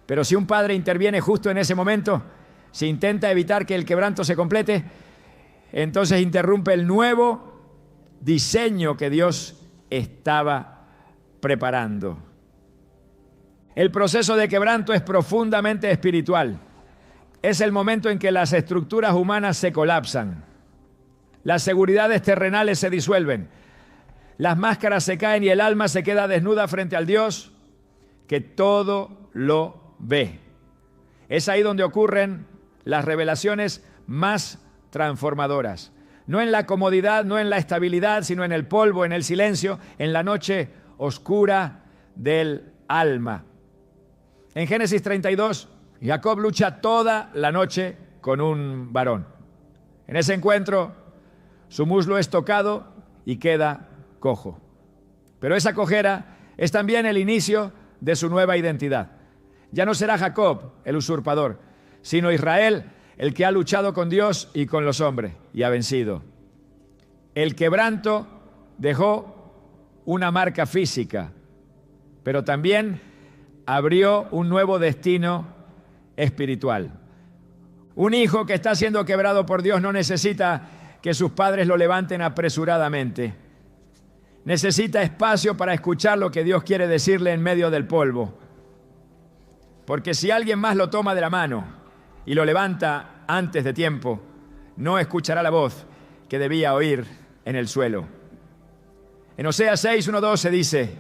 Pero si un padre interviene justo en ese momento, si intenta evitar que el quebranto se complete, entonces interrumpe el nuevo diseño que Dios estaba preparando. El proceso de quebranto es profundamente espiritual. Es el momento en que las estructuras humanas se colapsan. Las seguridades terrenales se disuelven. Las máscaras se caen y el alma se queda desnuda frente al Dios que todo lo ve. Es ahí donde ocurren las revelaciones más transformadoras. No en la comodidad, no en la estabilidad, sino en el polvo, en el silencio, en la noche oscura del alma. En Génesis 32, Jacob lucha toda la noche con un varón. En ese encuentro, su muslo es tocado y queda cojo. Pero esa cojera es también el inicio de su nueva identidad. Ya no será Jacob el usurpador, sino Israel el que ha luchado con Dios y con los hombres y ha vencido. El quebranto dejó una marca física, pero también abrió un nuevo destino espiritual. Un hijo que está siendo quebrado por Dios no necesita que sus padres lo levanten apresuradamente. Necesita espacio para escuchar lo que Dios quiere decirle en medio del polvo. Porque si alguien más lo toma de la mano y lo levanta antes de tiempo, no escuchará la voz que debía oír en el suelo. En Oseas 6, 1-2 se dice: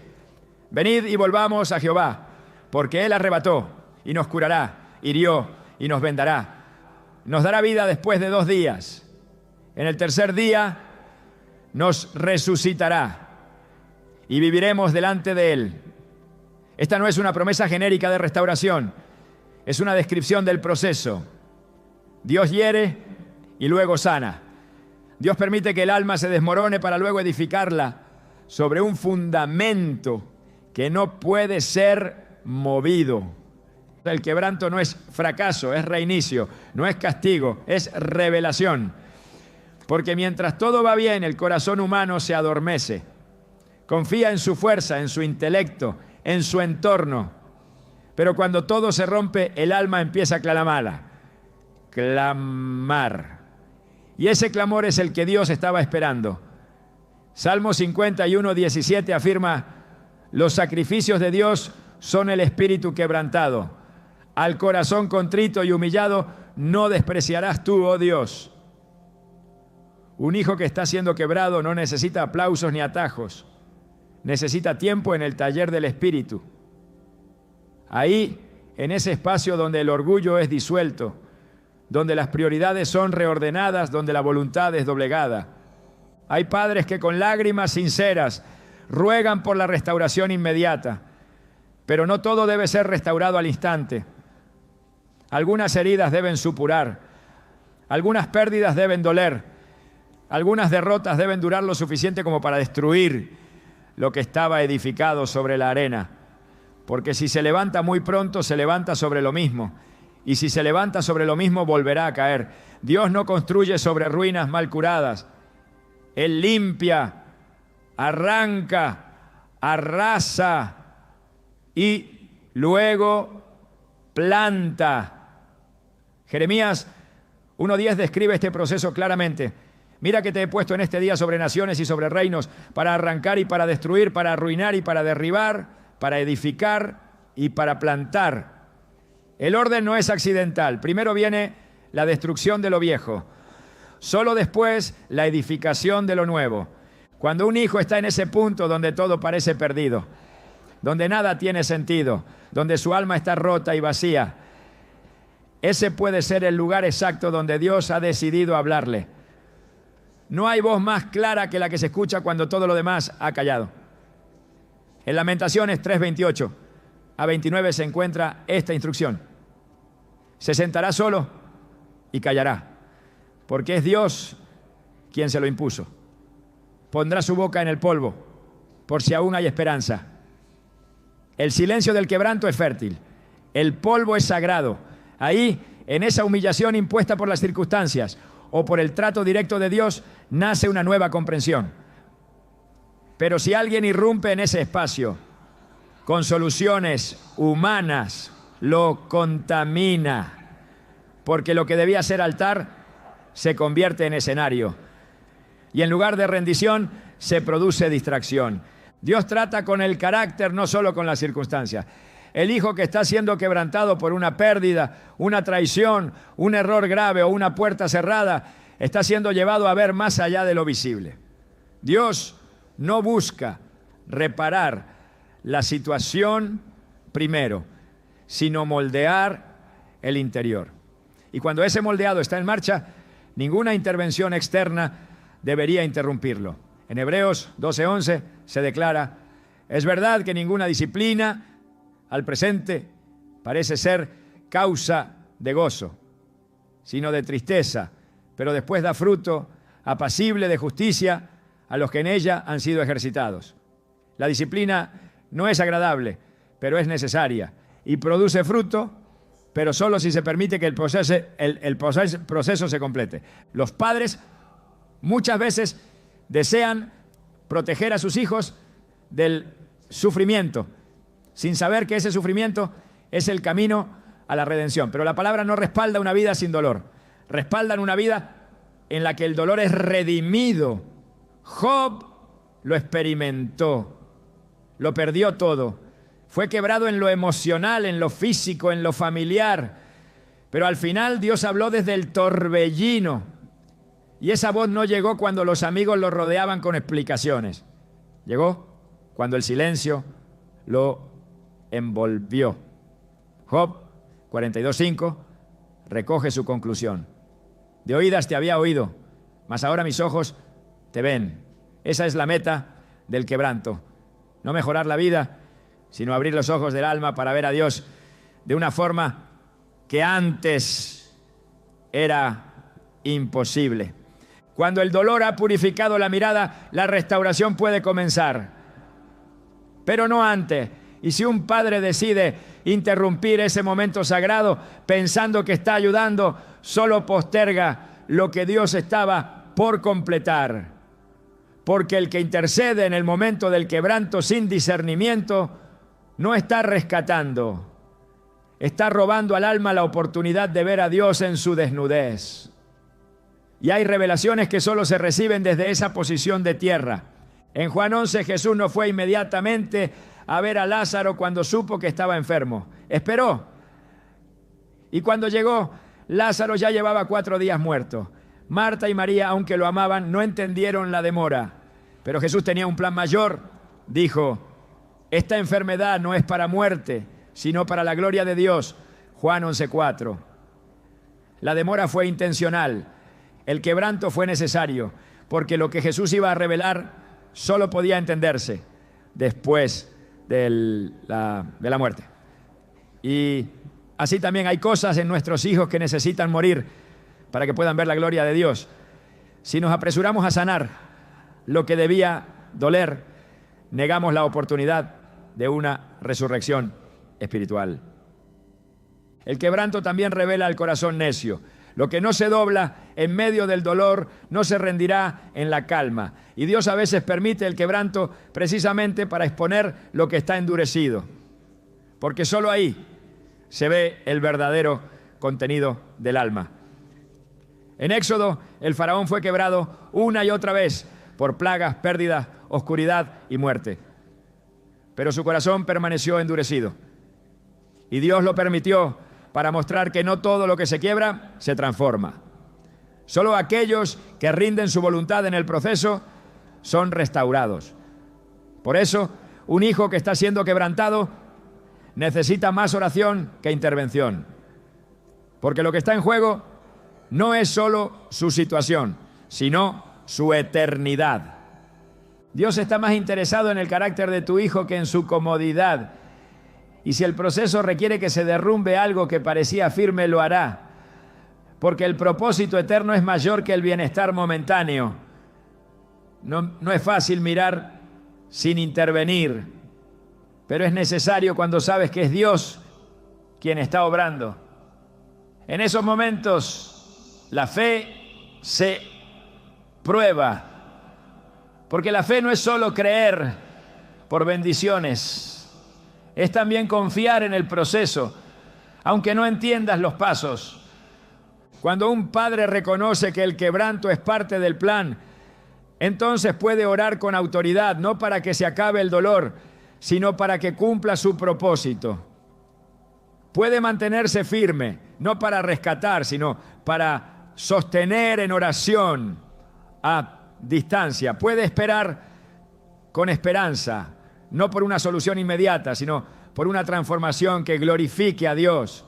venid y volvamos a Jehová, porque Él arrebató y nos curará, hirió y nos vendará. Nos dará vida después de 2 días. En el tercer día nos resucitará y viviremos delante de Él. Esta no es una promesa genérica de restauración, es una descripción del proceso. Dios hiere y luego sana. Dios permite que el alma se desmorone para luego edificarla sobre un fundamento que no puede ser movido. El quebranto no es fracaso, es reinicio, no es castigo, es revelación. Porque mientras todo va bien, el corazón humano se adormece. Confía en su fuerza, en su intelecto, en su entorno. Pero cuando todo se rompe, el alma empieza a clamar. Y ese clamor es el que Dios estaba esperando. Salmo 51, 17 afirma: los sacrificios de Dios son el espíritu quebrantado. Al corazón contrito y humillado no despreciarás tú, oh Dios. Un hijo que está siendo quebrado no necesita aplausos ni atajos. necesita tiempo en el taller del Espíritu. Ahí, en ese espacio donde el orgullo es disuelto, donde las prioridades son reordenadas, donde la voluntad es doblegada. Hay padres que con lágrimas sinceras ruegan por la restauración inmediata, pero no todo debe ser restaurado al instante. Algunas heridas deben supurar, algunas pérdidas deben doler, algunas derrotas deben durar lo suficiente como para destruir lo que estaba edificado sobre la arena. Porque si se levanta muy pronto, se levanta sobre lo mismo. Y si se levanta sobre lo mismo, volverá a caer. Dios no construye sobre ruinas mal curadas. Él limpia, arranca, arrasa y luego planta. Jeremías 1:10 describe este proceso claramente. Mira que te he puesto en este día sobre naciones y sobre reinos para arrancar y para destruir, para arruinar y para derribar, para edificar y para plantar. El orden no es accidental. Primero viene la destrucción de lo viejo. Solo después la edificación de lo nuevo. Cuando un hijo está en ese punto donde todo parece perdido, donde nada tiene sentido, donde su alma está rota y vacía, ese puede ser el lugar exacto donde Dios ha decidido hablarle. No hay voz más clara que la que se escucha cuando todo lo demás ha callado. En Lamentaciones 3:28 a 29 se encuentra esta instrucción. Se sentará solo y callará, porque es Dios quien se lo impuso. Pondrá su boca en el polvo, por si aún hay esperanza. El silencio del quebranto es fértil. El polvo es sagrado. Ahí, en esa humillación impuesta por las circunstancias o por el trato directo de Dios, nace una nueva comprensión. Pero si alguien irrumpe en ese espacio con soluciones humanas, lo contamina, porque lo que debía ser altar se convierte en escenario. Y en lugar de rendición, se produce distracción. Dios trata con el carácter, no solo con las circunstancias. El hijo que está siendo quebrantado por una pérdida, una traición, un error grave o una puerta cerrada, está siendo llevado a ver más allá de lo visible. Dios no busca reparar la situación primero, sino moldear el interior. Y cuando ese moldeado está en marcha, ninguna intervención externa debería interrumpirlo. En Hebreos 12:11 se declara: es verdad que ninguna disciplina al presente parece ser causa de gozo, sino de tristeza, pero después da fruto apacible de justicia a los que en ella han sido ejercitados. La disciplina no es agradable, pero es necesaria y produce fruto, pero solo si se permite que el proceso se complete. Los padres muchas veces desean proteger a sus hijos del sufrimiento, sin saber que ese sufrimiento es el camino a la redención. Pero la palabra no respalda una vida sin dolor. Respaldan una vida en la que el dolor es redimido. Job lo experimentó, lo perdió todo. Fue quebrado en lo emocional, en lo físico, en lo familiar. Pero al final Dios habló desde el torbellino. Y esa voz no llegó cuando los amigos lo rodeaban con explicaciones. Llegó cuando el silencio lo envolvió. Job 42:5 recoge su conclusión. De oídas te había oído, mas ahora mis ojos te ven. Esa es la meta del quebranto. No mejorar la vida, sino abrir los ojos del alma para ver a Dios de una forma que antes era imposible. Cuando el dolor ha purificado la mirada, la restauración puede comenzar, pero no antes. Y si un padre decide interrumpir ese momento sagrado pensando que está ayudando, solo posterga lo que Dios estaba por completar. Porque el que intercede en el momento del quebranto sin discernimiento no está rescatando, está robando al alma la oportunidad de ver a Dios en su desnudez. Y hay revelaciones que solo se reciben desde esa posición de tierra. En Juan 11 Jesús no fue inmediatamente a ver a Lázaro cuando supo que estaba enfermo. Esperó. Y cuando llegó, Lázaro ya llevaba 4 días muerto. Marta y María, aunque lo amaban, no entendieron la demora. Pero Jesús tenía un plan mayor dijo: esta enfermedad no es para muerte, sino para la gloria de Dios. Juan 11:4. La demora fue intencional. El quebranto fue necesario, porque lo que Jesús iba a revelar solo podía entenderse después de la muerte. Y así también hay cosas en nuestros hijos que necesitan morir para que puedan ver la gloria de Dios. Si nos apresuramos a sanar lo que debía doler, negamos la oportunidad de una resurrección espiritual. El quebranto también revela el corazón necio. Lo que no se dobla en medio del dolor no se rendirá en la calma. Y Dios a veces permite el quebranto precisamente para exponer lo que está endurecido, porque solo ahí se ve el verdadero contenido del alma. En Éxodo, el faraón fue quebrado una y otra vez por plagas, pérdidas, oscuridad y muerte. Pero su corazón permaneció endurecido. Y Dios lo permitió para mostrar que no todo lo que se quiebra se transforma. Solo aquellos que rinden su voluntad en el proceso son restaurados. Por eso, un hijo que está siendo quebrantado necesita más oración que intervención. Porque lo que está en juego no es solo su situación, sino su eternidad. Dios está más interesado en el carácter de tu hijo que en su comodidad. Y si el proceso requiere que se derrumbe algo que parecía firme, lo hará. Porque el propósito eterno es mayor que el bienestar momentáneo. No es fácil mirar sin intervenir, pero es necesario cuando sabes que es Dios quien está obrando. En esos momentos, la fe se prueba. Porque la fe no es solo creer por bendiciones, es también confiar en el proceso, aunque no entiendas los pasos. Cuando un padre reconoce que el quebranto es parte del plan, entonces puede orar con autoridad, no para que se acabe el dolor, sino para que cumpla su propósito. Puede mantenerse firme, no para rescatar, sino para sostener en oración a distancia. Puede esperar con esperanza, no por una solución inmediata, sino por una transformación que glorifique a Dios.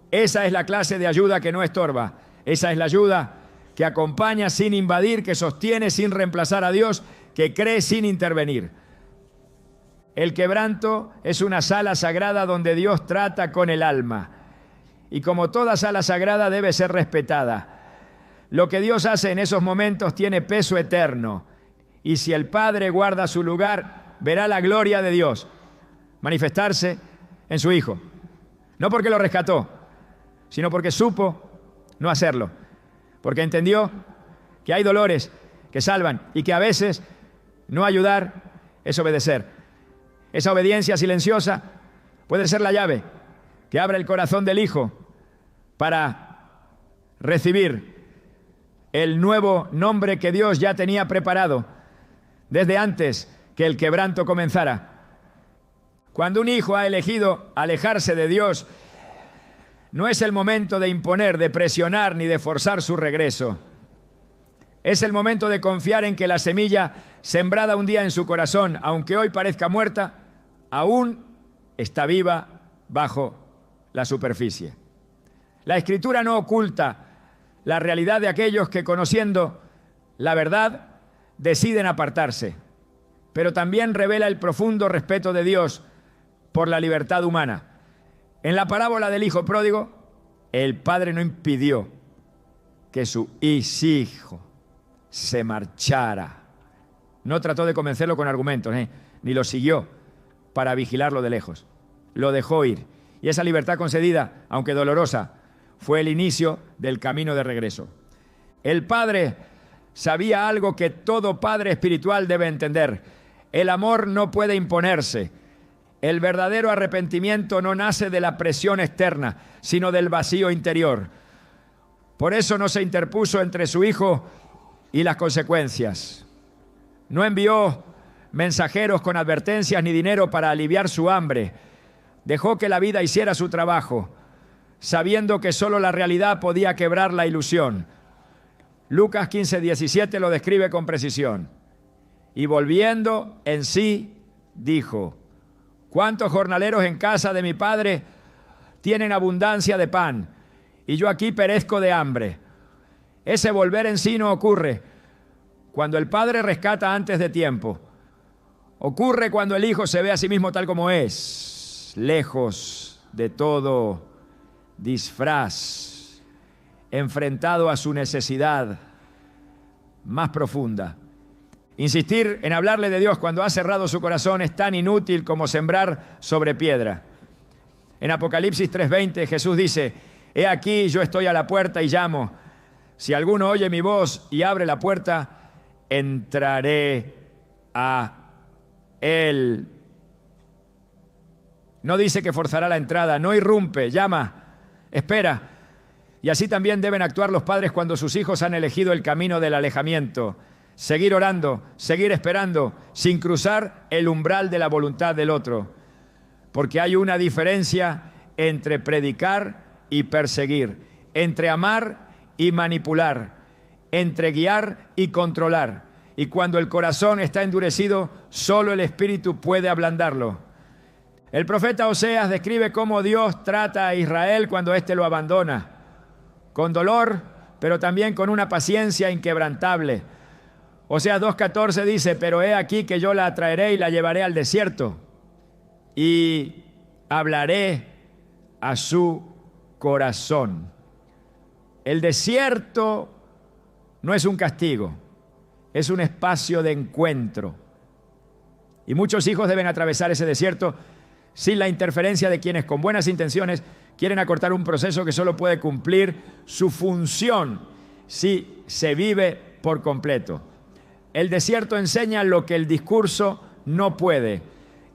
Esa es la clase de ayuda que no estorba. Esa es la ayuda que acompaña sin invadir, que sostiene sin reemplazar a Dios, que cree sin intervenir. El quebranto es una sala sagrada donde Dios trata con el alma. Y como toda sala sagrada debe ser respetada. Lo que Dios hace en esos momentos tiene peso eterno. Y si el Padre guarda su lugar, verá la gloria de Dios manifestarse en su Hijo. No porque lo rescató, sino porque supo no hacerlo. Porque entendió que hay dolores que salvan y que a veces no ayudar es obedecer. Esa obediencia silenciosa puede ser la llave que abre el corazón del Hijo para recibir el nuevo nombre que Dios ya tenía preparado desde antes que el quebranto comenzara. Cuando un hijo ha elegido alejarse de Dios, no es el momento de imponer, de presionar ni de forzar su regreso. Es el momento de confiar en que la semilla sembrada un día en su corazón, aunque hoy parezca muerta, aún está viva bajo la superficie. La Escritura no oculta la realidad de aquellos que, conociendo la verdad, deciden apartarse, pero también revela el profundo respeto de Dios por la libertad humana. En la parábola del hijo pródigo, el padre no impidió que su hijo se marchara. No trató de convencerlo con argumentos, ni lo siguió para vigilarlo de lejos. Lo dejó ir. Y esa libertad concedida, aunque dolorosa, fue el inicio del camino de regreso. El padre sabía algo que todo padre espiritual debe entender. El amor no puede imponerse. El verdadero arrepentimiento no nace de la presión externa, sino del vacío interior. Por eso no se interpuso entre su hijo y las consecuencias. No envió mensajeros con advertencias ni dinero para aliviar su hambre. Dejó que la vida hiciera su trabajo, sabiendo que solo la realidad podía quebrar la ilusión. Lucas 15:17 lo describe con precisión. Y volviendo en sí, dijo: ¿cuántos jornaleros en casa de mi padre tienen abundancia de pan, y yo aquí perezco de hambre? Ese volver en sí no ocurre cuando el padre rescata antes de tiempo. Ocurre cuando el hijo se ve a sí mismo tal como es, lejos de todo disfraz, enfrentado a su necesidad más profunda. Insistir en hablarle de Dios cuando ha cerrado su corazón es tan inútil como sembrar sobre piedra. En Apocalipsis 3:20 Jesús dice: he aquí, yo estoy a la puerta y llamo. Si alguno oye mi voz y abre la puerta, entraré a él. No dice que forzará la entrada, no irrumpe, llama, espera. Y así también deben actuar los padres cuando sus hijos han elegido el camino del alejamiento. Seguir orando, seguir esperando, sin cruzar el umbral de la voluntad del otro. Porque hay una diferencia entre predicar y perseguir, entre amar y manipular, entre guiar y controlar. Y cuando el corazón está endurecido, solo el Espíritu puede ablandarlo. El profeta Oseas describe cómo Dios trata a Israel cuando éste lo abandona, con dolor, pero también con una paciencia inquebrantable. Oseas 2:14 dice: pero he aquí que yo la atraeré y la llevaré al desierto, y hablaré a su corazón. El desierto no es un castigo, es un espacio de encuentro. Y muchos hijos deben atravesar ese desierto sin la interferencia de quienes con buenas intenciones quieren acortar un proceso que solo puede cumplir su función si se vive por completo. El desierto enseña lo que el discurso no puede.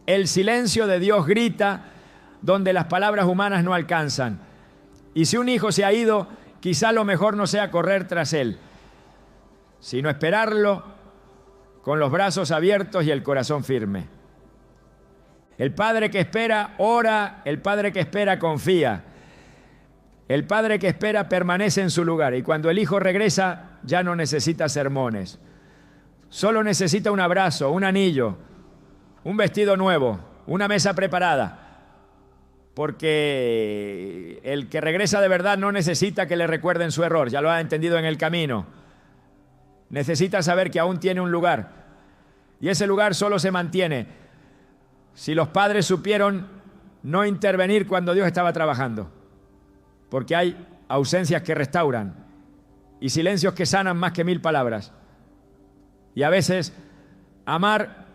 El silencio de Dios grita donde las palabras humanas no alcanzan. Y si un hijo se ha ido, quizá lo mejor no sea correr tras él, sino esperarlo con los brazos abiertos y el corazón firme. El padre que espera ora, el padre que espera confía. El padre que espera permanece en su lugar, y cuando el hijo regresa ya no necesita sermones. Solo necesita un abrazo, un anillo, un vestido nuevo, una mesa preparada. Porque el que regresa de verdad no necesita que le recuerden su error, ya lo ha entendido en el camino. Necesita saber que aún tiene un lugar, y ese lugar solo se mantiene si los padres supieron no intervenir cuando Dios estaba trabajando. Porque hay ausencias que restauran y silencios que sanan más que 1000 palabras. Y a veces amar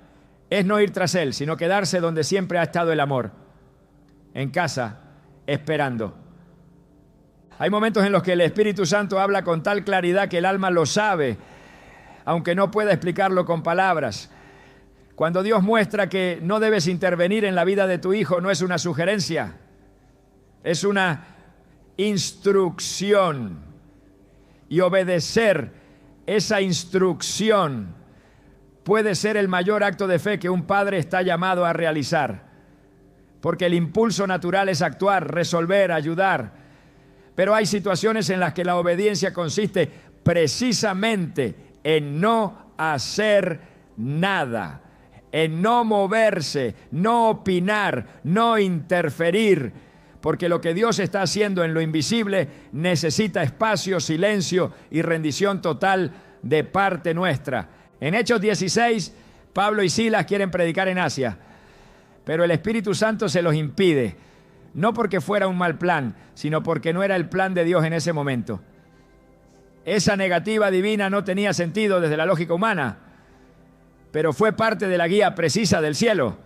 es no ir tras Él, sino quedarse donde siempre ha estado el amor, en casa, esperando. Hay momentos en los que el Espíritu Santo habla con tal claridad que el alma lo sabe, aunque no pueda explicarlo con palabras. Cuando Dios muestra que no debes intervenir en la vida de tu hijo, no es una sugerencia, es una instrucción. Y obedecer esa instrucción puede ser el mayor acto de fe que un padre está llamado a realizar. Porque el impulso natural es actuar, resolver, ayudar. Pero hay situaciones en las que la obediencia consiste precisamente en no hacer nada, en no moverse, no opinar, no interferir, porque lo que Dios está haciendo en lo invisible necesita espacio, silencio y rendición total de parte nuestra. En Hechos 16, Pablo y Silas quieren predicar en Asia, pero el Espíritu Santo se los impide, no porque fuera un mal plan, sino porque no era el plan de Dios en ese momento. Esa negativa divina no tenía sentido desde la lógica humana, pero fue parte de la guía precisa del cielo.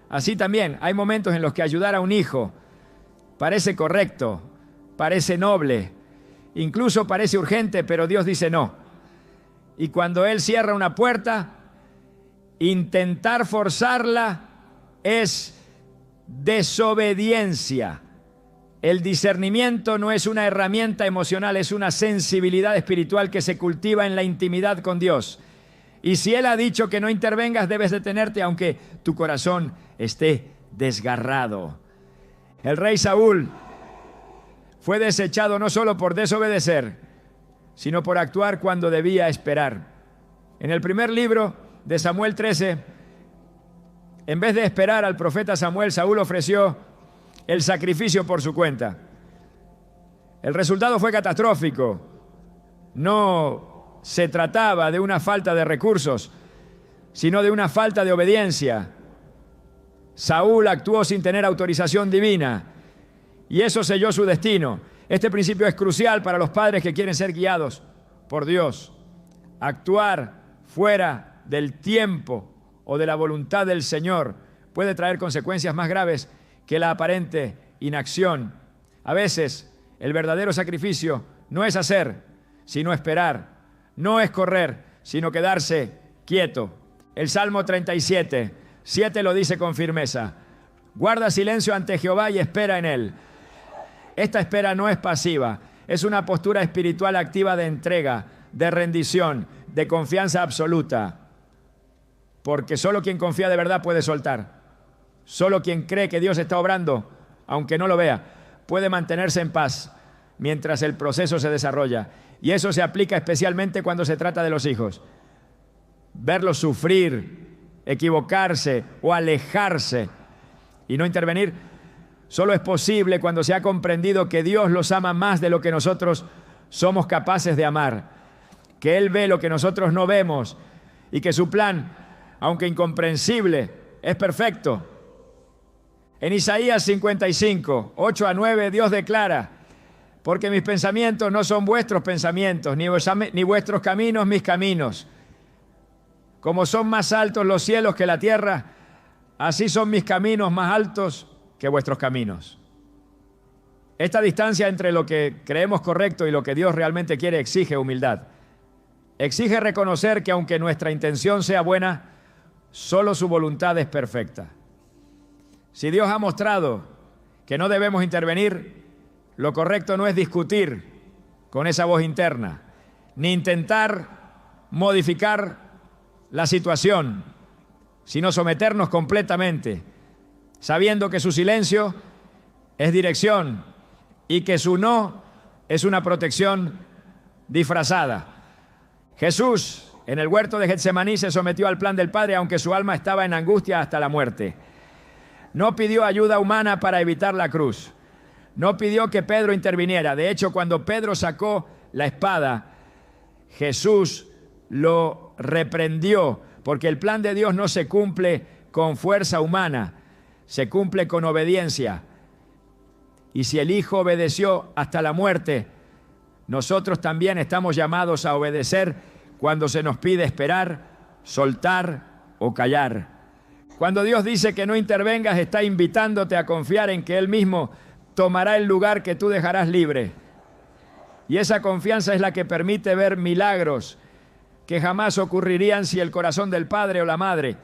Así también hay momentos en los que ayudar a un hijo parece correcto, parece noble, incluso parece urgente, pero Dios dice no. Y cuando Él cierra una puerta, intentar forzarla es desobediencia. El discernimiento no es una herramienta emocional, es una sensibilidad espiritual que se cultiva en la intimidad con Dios. Y si Él ha dicho que no intervengas, debes detenerte aunque tu corazón esté desgarrado. El rey Saúl fue desechado no solo por desobedecer, sino por actuar cuando debía esperar. En el primer libro de Samuel 13, En vez de esperar al profeta Samuel, Saúl ofreció el sacrificio por su cuenta. El resultado fue catastrófico. No se trataba de una falta de recursos, sino de una falta de obediencia. Saúl actuó sin tener autorización divina y eso selló su destino. Este principio es crucial para los padres que quieren ser guiados por Dios. Actuar fuera del tiempo o de la voluntad del Señor puede traer consecuencias más graves que la aparente inacción. A veces, el verdadero sacrificio no es hacer, sino esperar. No es correr, sino quedarse quieto. El Salmo 37, 7 lo dice con firmeza. Guarda silencio ante Jehová y espera en Él. Esta espera no es pasiva, es una postura espiritual activa de entrega, de rendición, de confianza absoluta. Porque solo quien confía de verdad puede soltar. Solo quien cree que Dios está obrando, aunque no lo vea, puede mantenerse en paz mientras el proceso se desarrolla. Y eso se aplica especialmente cuando se trata de los hijos. Verlos sufrir, equivocarse o alejarse y no intervenir, solo es posible cuando se ha comprendido que Dios los ama más de lo que nosotros somos capaces de amar, que Él ve lo que nosotros no vemos y que su plan, aunque incomprensible, es perfecto. En Isaías 55, 8 a 9, Dios declara: porque mis pensamientos no son vuestros pensamientos, ni vuestros caminos mis caminos. Como son más altos los cielos que la tierra, así son mis caminos más altos que vuestros caminos. Esta distancia entre lo que creemos correcto y lo que Dios realmente quiere exige humildad. Exige reconocer que aunque nuestra intención sea buena, solo su voluntad es perfecta. Si Dios ha mostrado que no debemos intervenir, lo correcto no es discutir con esa voz interna, ni intentar modificar la situación, sino someternos completamente, sabiendo que su silencio es dirección y que su no es una protección disfrazada. Jesús, en el huerto de Getsemaní, se sometió al plan del Padre, aunque su alma estaba en angustia hasta la muerte. No pidió ayuda humana para evitar la cruz. No pidió que Pedro interviniera. De hecho, cuando Pedro sacó la espada, Jesús lo reprendió, porque el plan de Dios no se cumple con fuerza humana, se cumple con obediencia. Y si el Hijo obedeció hasta la muerte, nosotros también estamos llamados a obedecer cuando se nos pide esperar, soltar o callar. Cuando Dios dice que no intervengas, está invitándote a confiar en que Él mismo tomará el lugar que tú dejarás libre. Y esa confianza es la que permite ver milagros que jamás ocurrirían si el corazón del padre o la madre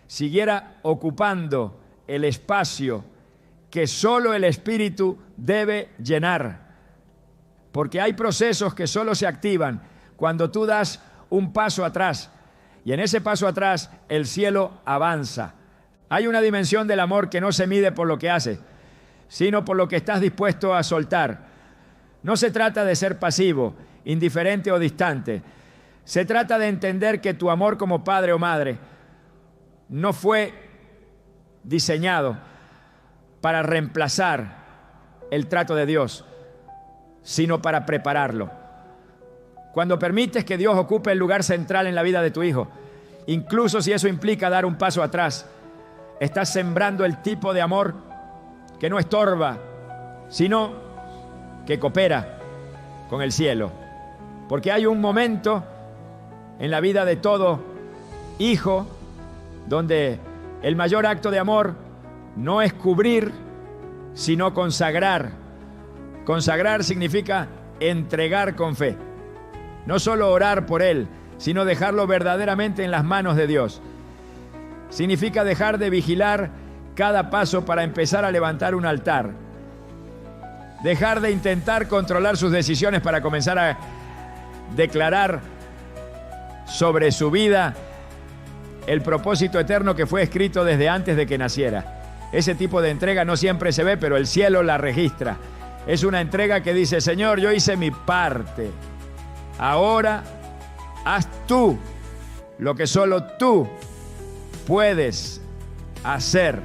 siguiera ocupando el espacio que solo el Espíritu debe llenar. Porque hay procesos que solo se activan cuando tú das un paso atrás, y en ese paso atrás el cielo avanza. Hay una dimensión del amor que no se mide por lo que hace, sino por lo que estás dispuesto a soltar. No se trata de ser pasivo, indiferente o distante. Se trata de entender que tu amor como padre o madre no fue diseñado para reemplazar el trato de Dios, sino para prepararlo. Cuando permites que Dios ocupe el lugar central en la vida de tu hijo, incluso si eso implica dar un paso atrás, estás sembrando el tipo de amor que no estorba, sino que coopera con el cielo. Porque hay un momento en la vida de todo hijo donde el mayor acto de amor no es cubrir, sino consagrar. Consagrar significa entregar con fe. No solo orar por él, sino dejarlo verdaderamente en las manos de Dios. Significa dejar de vigilar cada paso para empezar a levantar un altar. Dejar de intentar controlar sus decisiones para comenzar a declarar sobre su vida el propósito eterno que fue escrito desde antes de que naciera. Ese tipo de entrega no siempre se ve, pero el cielo la registra. Es una entrega que dice: Señor, yo hice mi parte. Ahora haz tú lo que solo tú puedes hacer.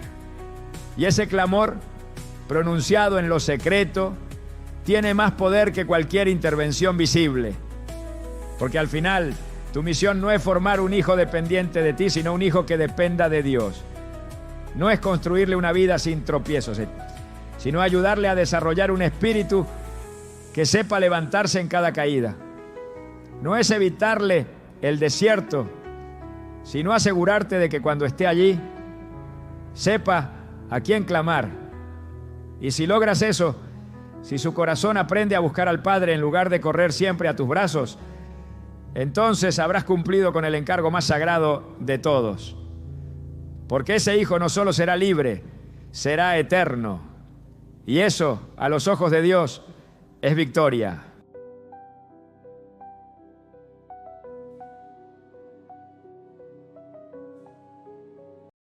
Y ese clamor, pronunciado en lo secreto, tiene más poder que cualquier intervención visible. Porque al final, tu misión no es formar un hijo dependiente de ti, sino un hijo que dependa de Dios. No es construirle una vida sin tropiezos, sino ayudarle a desarrollar un espíritu que sepa levantarse en cada caída. No es evitarle el desierto, sino asegurarte de que cuando esté allí, sepa a quién clamar. Y si logras eso, si su corazón aprende a buscar al Padre en lugar de correr siempre a tus brazos, entonces habrás cumplido con el encargo más sagrado de todos. Porque ese hijo no solo será libre, será eterno. Y eso, a los ojos de Dios, es victoria.